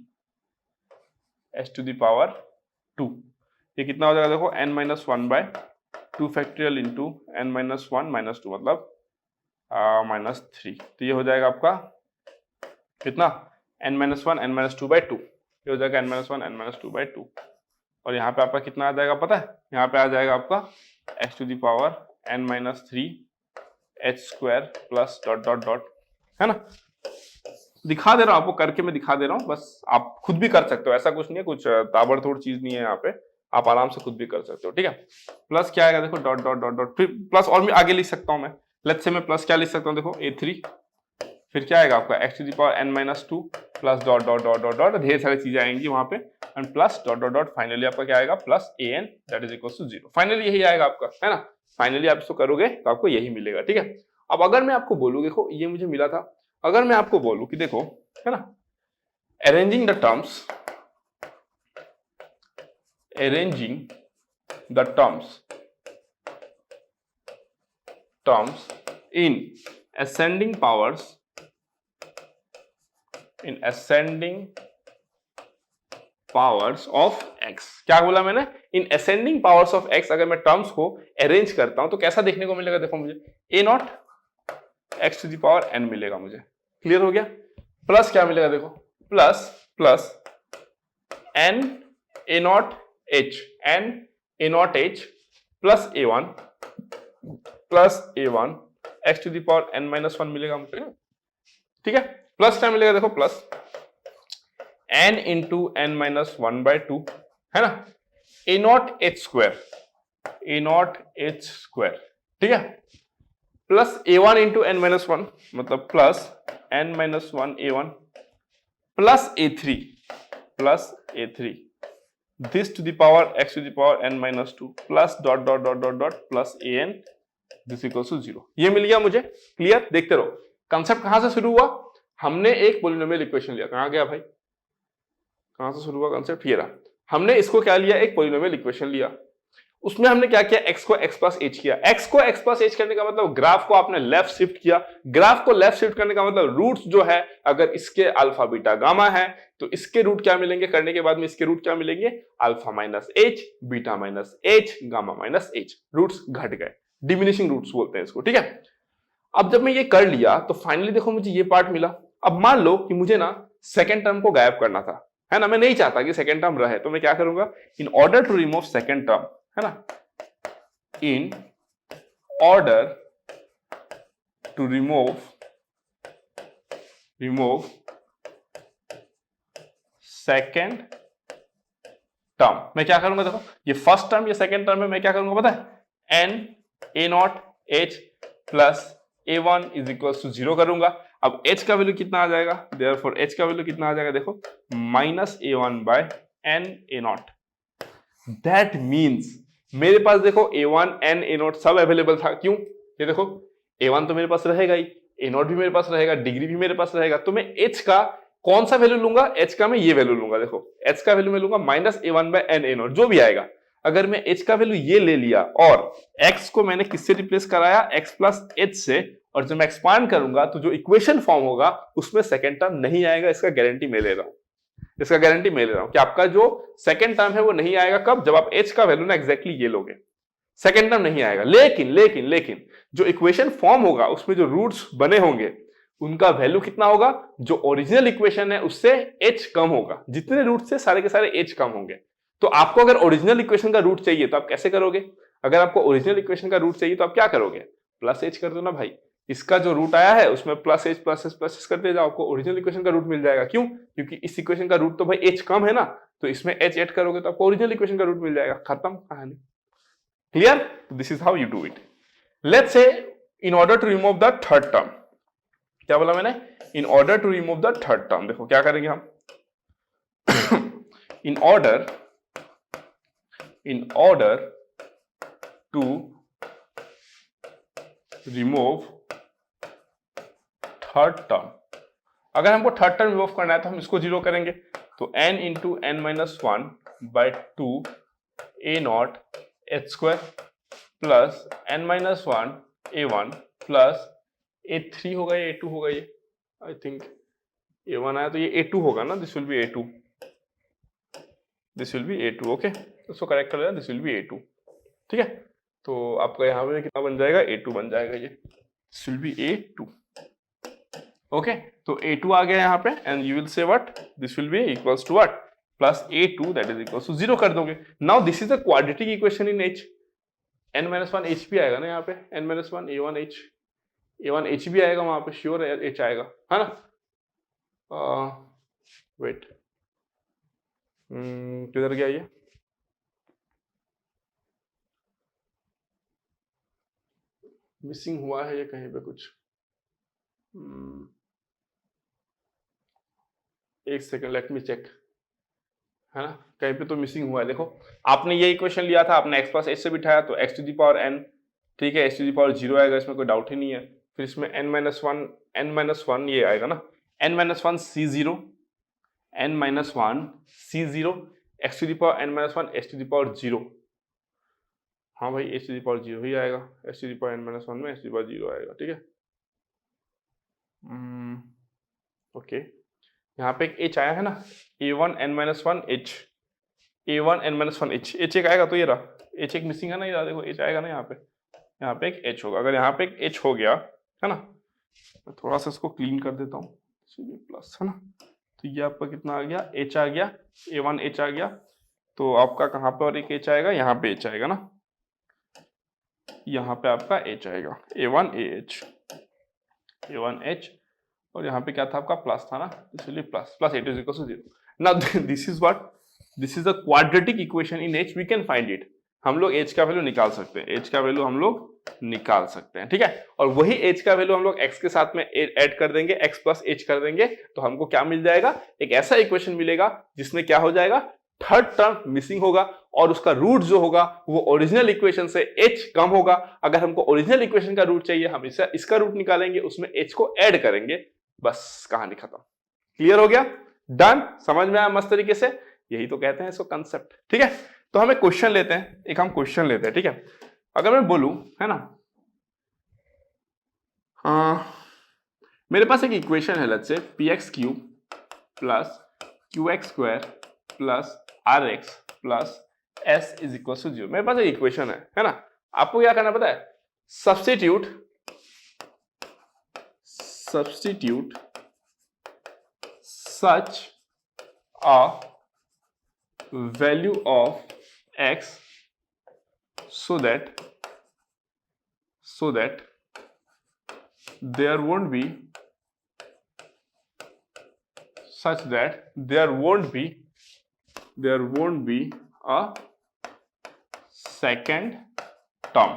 Speaker 1: h to the power 2, ये कितना हो जाएगा देखो n minus 1/2 factorial into n minus 1 minus 2 मतलब माइनस 3, तो ये हो जाएगा आपका कितना n माइनस 1 n माइनस 2/2, ये हो जाएगा n माइनस 1 n माइनस 2/2। और यहाँ पे आपका कितना आ जाएगा पता है, यहाँ पे आ जाएगा आपका x to the power n minus 3 h square plus dot dot dot, है ना। दिखा दे रहा हूँ आपको, करके मैं दिखा दे रहा हूँ, बस आप खुद भी कर सकते हो, ऐसा कुछ नहीं है, कुछ ताबड़तोड़ चीज नहीं है यहाँ पे, आप आराम से खुद भी कर सकते हो, ठीक है। प्लस क्या आएगा देखो डॉट डॉट डॉट डॉट, फिर प्लस और भी आगे लिख सकता हूँ मैं, लेट्स से मैं प्लस क्या लिख सकता हूँ देखो a3, फिर क्या आएगा आपका x to the power n minus 2 plus dot dot dot dot dot, ढेर सारी चीजें आएंगी वहां पे, and plus dot dot dot, finally आपका क्या आएगा plus an that is equal to 0, finally यही आएगा आपका, है ना। फाइनली आप इसको करोगे तो आपको यही मिलेगा, ठीक है। अब अगर मैं आपको बोलूं देखो ये मुझे मिला था, अगर मैं आपको बोलूं कि देखो है ना, arranging the terms in ascending powers of x, क्या बोला मैंने, इन ascending powers of x अगर मैं टर्म्स को अरेंज करता हूं तो कैसा देखने को मिलेगा देखो मुझे, a0 x to the power n मिलेगा मुझे, क्लियर हो गया। प्लस क्या मिलेगा देखो, plus n a0 h plus a1 x to the power n minus 1 मिलेगा मुझे, ठीक है। प्लस क्या मिलेगा देखो, plus n into n minus 1/2 है ना, a0 h स्क्वायर, ठीक है, plus a1 into n minus 1 मतलब plus n minus 1 a1 plus a3 this to the power x to the power n minus 2 plus dot dot dot dot dot plus an this equals to 0, ये मिल गया मुझे, clear. देखते रहो concept कहां से शुरू हुआ, हमने एक पॉलिनोमियल इक्वेशन लिया, कहां गया भाई, कहां से शुरू हुआ कंसेप्ट, ये रहा, हमने इसको क्या लिया, एक पॉलिनोमियल इक्वेशन लिया, उसमें हमने क्या किया, x को x प्लस h किया, x को x प्लस h करने का मतलब ग्राफ को आपने लेफ्ट शिफ्ट किया, ग्राफ को लेफ्ट शिफ्ट करने का मतलब रूट्स जो है अगर इसके अल्फा बीटा गामा है तो इसके रूट क्या मिलेंगे, करने के बाद में इसके रूट क्या मिलेंगे, alpha minus h, beta minus h, gamma minus h, roots घट गए, डिमिनिशिंग रूट्स बोलते हैं इसको, ठीक है। अब जब मैं ये कर लिया तो फाइनली देखो मुझे ये पार्ट मिला। अब मान लो कि मुझे ना सेकंड टर्म को गायब करना था, है ना, मैं नहीं चाहता कि सेकंड टर्म रहे, तो मैं क्या करूंगा, in order to remove second term, है ना, in order to remove second term, मैं क्या करूंगा देखो, ये फर्स्ट टर्म ये सेकंड टर्म है, मैं क्या करूंगा पता है, n a0 h plus a1 is equal to 0 करूंगा। अब h का वैल्यू कितना आ जाएगा, देयरफॉर h का वैल्यू कितना आ जाएगा देखो, minus a1 by n a0, that means मेरे पास देखो a1 n a0 सब अवेलेबल था, क्यों, ये देखो a1 तो मेरे पास रहेगा ही, a0 भी मेरे पास रहेगा, डिग्री भी मेरे पास रहेगा, तो मैं h का कौन सा वैल्यू लूंगा, h का मैं ये वैल्यू लूंगा, देखो h का वैल्यू मैं लूंगा minus a1 by n a0 जो भी आएगा। अगर मैं h का वैल्यू ये ले लिया और x को मैंने किससे रिप्लेस कराया, x प्लस h से, और जब मैं एक्सपांड करूंगा तो जो इक्वेशन फॉर्म होगा उसमें सेकंड टर्म नहीं आएगा, इसका गारंटी मैं ले रहा हूं, कि आपका जो सेकंड टर्म है वो नहीं आएगा, कब, जब आप h का वैल्यू ना एग्जैक्टली ये लोगे, सेकंड टर्म नहीं आएगा। लेकिन जो इक्वेशन फॉर्म होगा उसमें जो रूट्स बने होंगे उनका वैल्यू कितना होगा, जो ओरिजिनल इक्वेशन है उससे h कम होगा, जितने रूट से सारे के सारे h कम होंगे। तो आपको अगर ओरिजिनल इक्वेशन का रूट चाहिए तो आप कैसे करोगे, अगर आपको ओरिजिनल इक्वेशन का रूट चाहिए तो आप क्या करोगे, प्लस h कर दो ना भाई, इसका जो रूट आया है उसमें plus h plus h plus h करते जाओ, आपको ओरिजिनल इक्वेशन का रूट मिल जाएगा। क्यों, क्योंकि इस इक्वेशन का रूट तो भाई h कम है ना, तो इसमें h ऐड करोगे तो आपको ओरिजिनल इक्वेशन का रूट मिल जाएगा, खत्म कहानी। Clear, this is how you do it. Let's say in order to remove the third term, क्या बोला मैंने, in order to remove the third term, देखो क्या करेंगे हम in order to remove third term, अगर हमको थर्ड टर्म रिमूव करना है तो हम इसको जीरो करेंगे, तो n into n minus one by two A not H square plus n minus one A one plus a3 होगा या a2 होगा, ये आई थिंक a1 आया तो ये a2 होगा ना, this will B a2, this will B a2, okay, इसको करेक्ट कर लेना, दिस विल बी a2, ठीक है। तो आपका यहाँ पे कितना बन जाएगा, a2 बन जाएगा, ये this will B a2, okay. तो a2 आ गया यहाँ पे and you will say what, this will be equals to what, plus a2 that is equals to 0 कर दोगे। Now this is a quadratic equation in h, n-1 h भी आएगा ना यहाँ पे, n-1 a1 h भी आएगा वहां पे, श्योर h आएगा, है ना। वेट, किधर गया ये, मिसिंग हुआ है ये कहीं पे कुछ, एक सेकेंड लेट मी चेक, है ना, कहीं पे तो मिसिंग हुआ है। देखो आपने ये इक्वेशन लिया था, आपने x प्लस h से बिठाया तो x to the power n, ठीक है, h टू द पावर 0 आएगा, इसमें कोई डाउट ही नहीं है। फिर इसमें n-1 ये आएगा ना, n-1 c0, n-1 c0, x to the power n-1 h to the power 0, हाँ भाई h टू द पावर 0 ही आएगा, h to the power n-1 में h टू द पावर 0 आएगा, ठीक है। ओके, यहाँ पे एक h आया है ना, a1 n-1 h, a1 n-1 h, h एक आएगा तो ये रहा, h एक मिसिंग है ना, ये रहा, देखो h आएगा ना यहाँ पे एक h होगा, अगर यहाँ पे एक h हो गया है ना, मैं थोड़ा सा इसको क्लीन कर देता हूँ, प्लस है ना, तो ये आपका कितना आ गया, h आ गया, a1 h आ गया, तो आपका कहाँ पे और एक h आएगा, यहाँ पे h आएगा ना, यहाँ पे आपका h आएगा, a1 ah, और यहाँ पे क्या था आपका, प्लस था ना, इसलिए plus a2 is equal to 0। Now this is what, this is the quadratic equation in h, we can find it, हम लोग h का वैल्यू निकाल सकते हैं, h का वैल्यू हम लोग निकाल सकते हैं, ठीक है। और वही h का वैल्यू हम लोग x के साथ में ऐड कर देंगे, x प्लस h कर देंगे, तो हमको क्या मिल जाएगा, एक ऐसा इक्वेशन मिलेगा जिसमें क्या हो जाएगा, थर्ड टर्म मिसिंग होगा और उसका रूट जो होगा वो ओरिजिनल इक्वेशन से h कम होगा। अगर हमको ओरिजिनल इक्वेशन का रूट चाहिए, हम इसका रूट निकालेंगे, उसमें h को ऐड करेंगे, बस कहानी खत्म। क्लियर हो गया, डन, समझ में आया मस्त तरीके से, यही तो कहते हैं इसको कंसेप्ट, ठीक है। तो हम एक क्वेश्चन लेते हैं, ठीक है। अगर मैं बोलूं, है ना, मेरे पास एक इक्वेशन है, let's say px cube plus qx square plus rx plus s is equal to 0, मेरे पास एक इक्वेशन है ना। आपको क्या करना पता है, substitute such a value of x so that there won't be a second term,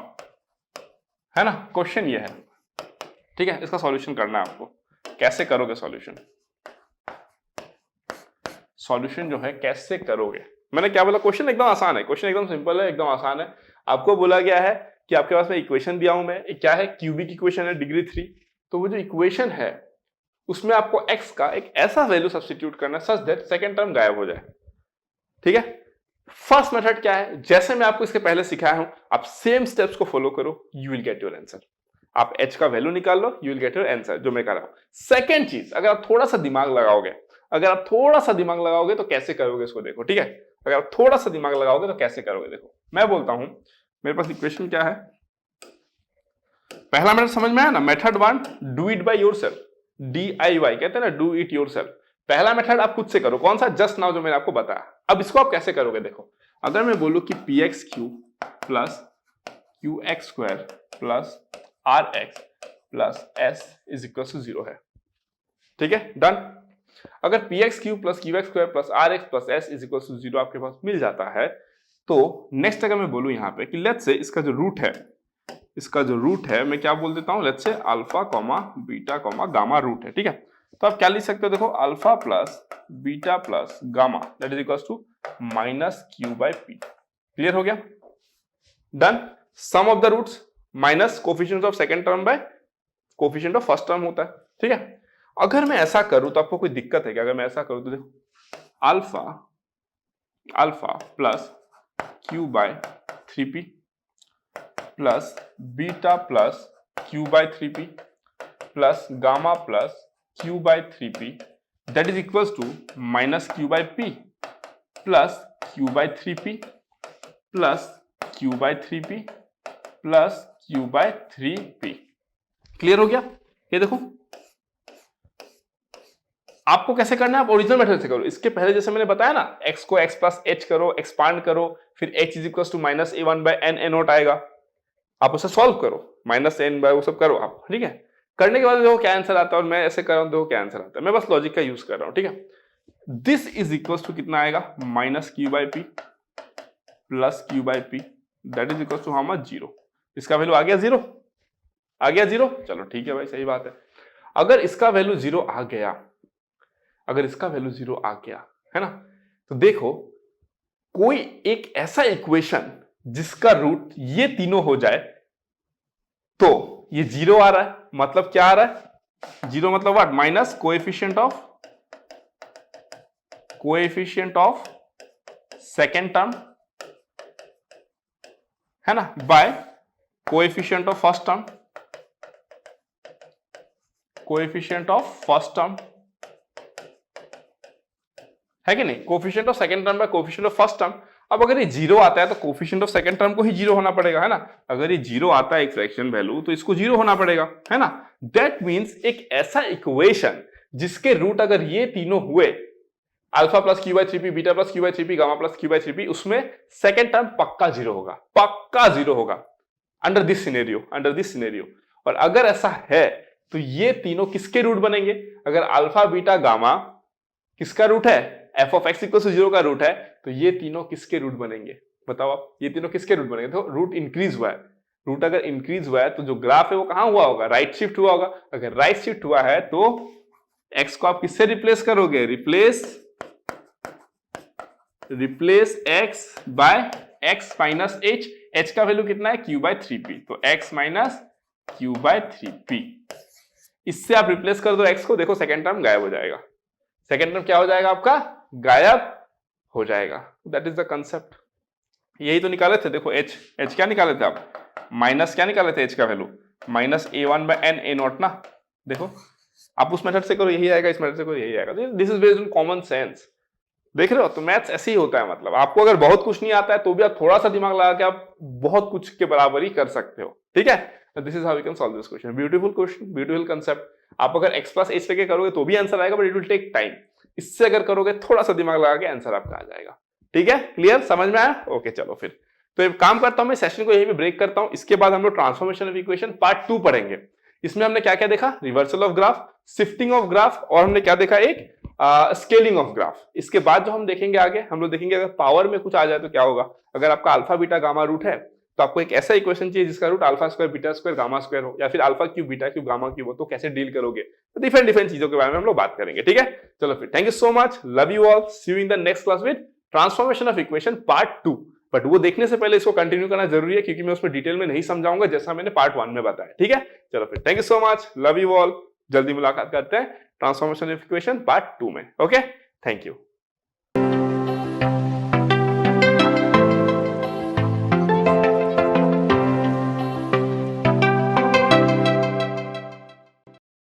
Speaker 1: है ना। क्वेश्चन ये है, ठीक है, इसका सॉल्यूशन करना है आपको। कैसे करोगे सॉल्यूशन जो है कैसे करोगे, मैंने क्या बोला, क्वेश्चन एकदम आसान है, क्वेश्चन एकदम सिंपल है, एकदम आसान है। आपको बोला गया है कि आपके पास में इक्वेशन दिया हूं मैं, क्या है, क्यूबिक इक्वेशन है, डिग्री 3, तो वो जो इक्वेशन है उसमें आपको x का एक ऐसा वैल्यू सब्स्टिट्यूट करना है सच दैट सेकंड टर्म गायब हो जाए, ठीक है। फर्स्ट मेथड क्या है, जैसे मैं आपको इसके पहले सिखाया हूं, आप सेम स्टेप्स को फॉलो करो, you will get your answer. आप h का वैल्यू निकाल लो, you will get your answer, जो मैं कर रहा हूं। सेकंड चीज, अगर आप थोड़ा सा दिमाग लगाओगे, तो कैसे करोगे इसको देखो, ठीक है। अगर आप थोड़ा सा दिमाग लगाओगे तो कैसे करोगे देखो, मैं बोलता हूं, मेरे पास इक्वेशन क्या है, पहला मेथड समझ में आया ना, method 1, do it by yourself. DIY, कहते हैं ना डू इट योरसेल्फ। पहला मेथड आप खुद से करो, कौन सा? जस्ट नाउ जो मैंने आपको बताया। अब इसको आप कैसे करोगे देखो, अगर मैं बोलूं कि px³ plus qx² plus rx plus s is equal to 0 है, ठीक है, डन। अगर px³ plus qx² plus rx plus s is equal to 0 आपके पास मिल जाता है, तो नेक्स्ट अगर मैं बोलूं यहाँ पे कि लेट्स से इसका जो रूट है, मैं क्या बोल देता हूं, let's say alpha comma beta comma gamma root है, ठीक है। तो आप क्या लिख सकते हो, देखो alpha plus beta plus gamma that is equal to minus q/p। Clear हो गया, done. Sum of the roots minus coefficient of second term by coefficient of first term होता है, ठीक है। अगर मैं ऐसा करूं तो आपको कोई दिक्कत है क्या? अगर मैं ऐसा करूं तो देखो अल्फा प्लस q/3p प्लस beta plus q/3p plus gamma plus q/3p that is equals to minus q/p plus q/3p plus q/3p plus q/3p। Clear हो गया? ये देखो आपको कैसे करना है, आप ओरिजिनल मेथड से करो। इसके पहले जैसे मैंने बताया ना, x को x प्लस h करो, एक्सपांड करो, फिर h is equal to minus a1/n a0 आएगा, आप उसे सॉल्व करो, माइनस n बाय वो सब करो आप, ठीक है। करने के बाद देखो क्या आंसर आता है, और मैं ऐसे कर रहा हूं, देखो क्या आंसर आता है। मैं बस लॉजिक का यूज कर रहा हूं, ठीक है। दिस इज इक्वल टू कितना आएगा, minus q/p plus q/p that is equal to how much, 0। इसका वैल्यू आ गया 0, आ गया 0, चलो ठीक है भाई, सही बात है। अगर इसका वैल्यू 0 आ गया, अगर इसका वैल्यू 0 आ गया है ना, तो देखो कोई एक ऐसा इक्वेशन जिसका रूट ये तीनों हो जाए, तो ये 0 आ रहा है, मतलब क्या आ रहा है, 0 मतलब what, minus coefficient of second term है ना, by coefficient of first term, है कि नहीं, coefficient of second term by coefficient of first term. अब अगर ये 0 आता है तो कोफिशिएंट ऑफ सेकंड टर्म को ही 0 होना पड़ेगा, है ना। अगर ये 0 आता है एक फ्रैक्शन वैल्यू, तो इसको 0 होना पड़ेगा, है ना। दैट मींस एक ऐसा इक्वेशन जिसके रूट अगर ये तीनों हुए, alpha plus q/3p, beta plus q/3p, gamma plus q/3p, उसमें सेकंड टर्म पक्का 0 होगा, पक्का 0 होगा, अंडर दिस सिनेरियो। और अगर ऐसा है तो ये तीनों किसके रूट बनेंगे? अगर अल्फा बीटा गामा किसका रूट है, f of x equal to 0 का रूट है, तो ये तीनों किसके रूट बनेंगे? बताओ आप, ये तीनों किसके रूट बनेंगे? तो रूट इंक्रीज हुआ है, रूट अगर इंक्रीज हुआ है तो जो ग्राफ है वो कहां हुआ होगा, राइट शिफ्ट हुआ होगा। अगर राइट शिफ्ट हुआ है तो x को आप किससे रिप्लेस करोगे, replace x by x minus h का वैल्यू कितना है, q/3p, तो x माइनस q/3p, इससे आप रिप्लेस कर दो x को, देखो सेकेंड टर्म गायब हो जाएगा, सेकेंड टर्म क्या हो जाएगा आपका, गायब हो जाएगा। दैट इज द कंसेप्ट, यही तो निकाले थे। देखो h क्या निकाले थे आप, माइनस क्या निकाले थे, h का वैल्यू माइनस a1/n a0 ना। देखो आप उस मेथड से करो यही आएगा, इस मेथड से करो यही आएगा। This is based on common sense, देख रहे हो। तो मैथ्स ऐसे ही होता है, मतलब आपको अगर बहुत कुछ नहीं आता है तो भी आप थोड़ा सा दिमाग लगा के आप बहुत कुछ के बराबर ही कर सकते हो, ठीक है। This is how you can solve this question, beautiful question, beautiful concept. आप अगर x प्लस h लेके करोगे तो भी आंसर आएगा, but it will take time. इससे अगर करोगे थोड़ा सा दिमाग लगा के आंसर आपका आ जाएगा, ठीक है। क्लियर, समझ में आया? ओके चलो फिर तो एक काम करता हूं, मैं सेशन को यहीं पे ब्रेक करता हूं। इसके बाद हम लोग ट्रांसफॉर्मेशन ऑफ इक्वेशन पार्ट 2 पढ़ेंगे। इसमें हमने क्या क्या देखा, reversal of graph, shifting of graph, और हमने क्या देखा, एक स्केलिंग ऑफ ग्राफ। इसके बाद जो हम देखेंगे आगे, हम लोग देखेंगे अगर पावर में कुछ आ जाए तो क्या होगा। अगर आपका अल्फा बीटा गामा रूट है तो आपको एक ऐसा इक्वेशन चाहिए जिसका root alpha square beta square gamma square हो, या फिर alpha cube beta cube gamma cube हो, तो कैसे डील करोगे। तो डिफरेंट चीजों के बारे में हम लोग बात करेंगे, ठीक है। चलो फिर, thank you so much, love you all, see you in the next class with transformation of equation part 2। But वो देखने से पहले इसको कंटिन्यू करना जरूरी है, क्योंकि मैं उसमें डिटेल में नहीं समझाऊंगा जैसा मैंने पार्ट 1 में बताया, ठीक है। चलो फिर, thank you so much, love you all, जल्दी मुलाकात करते हैं ट्रांसफॉर्मेशन ऑफ इक्वेशन पार्ट 2 में। Okay, thank you.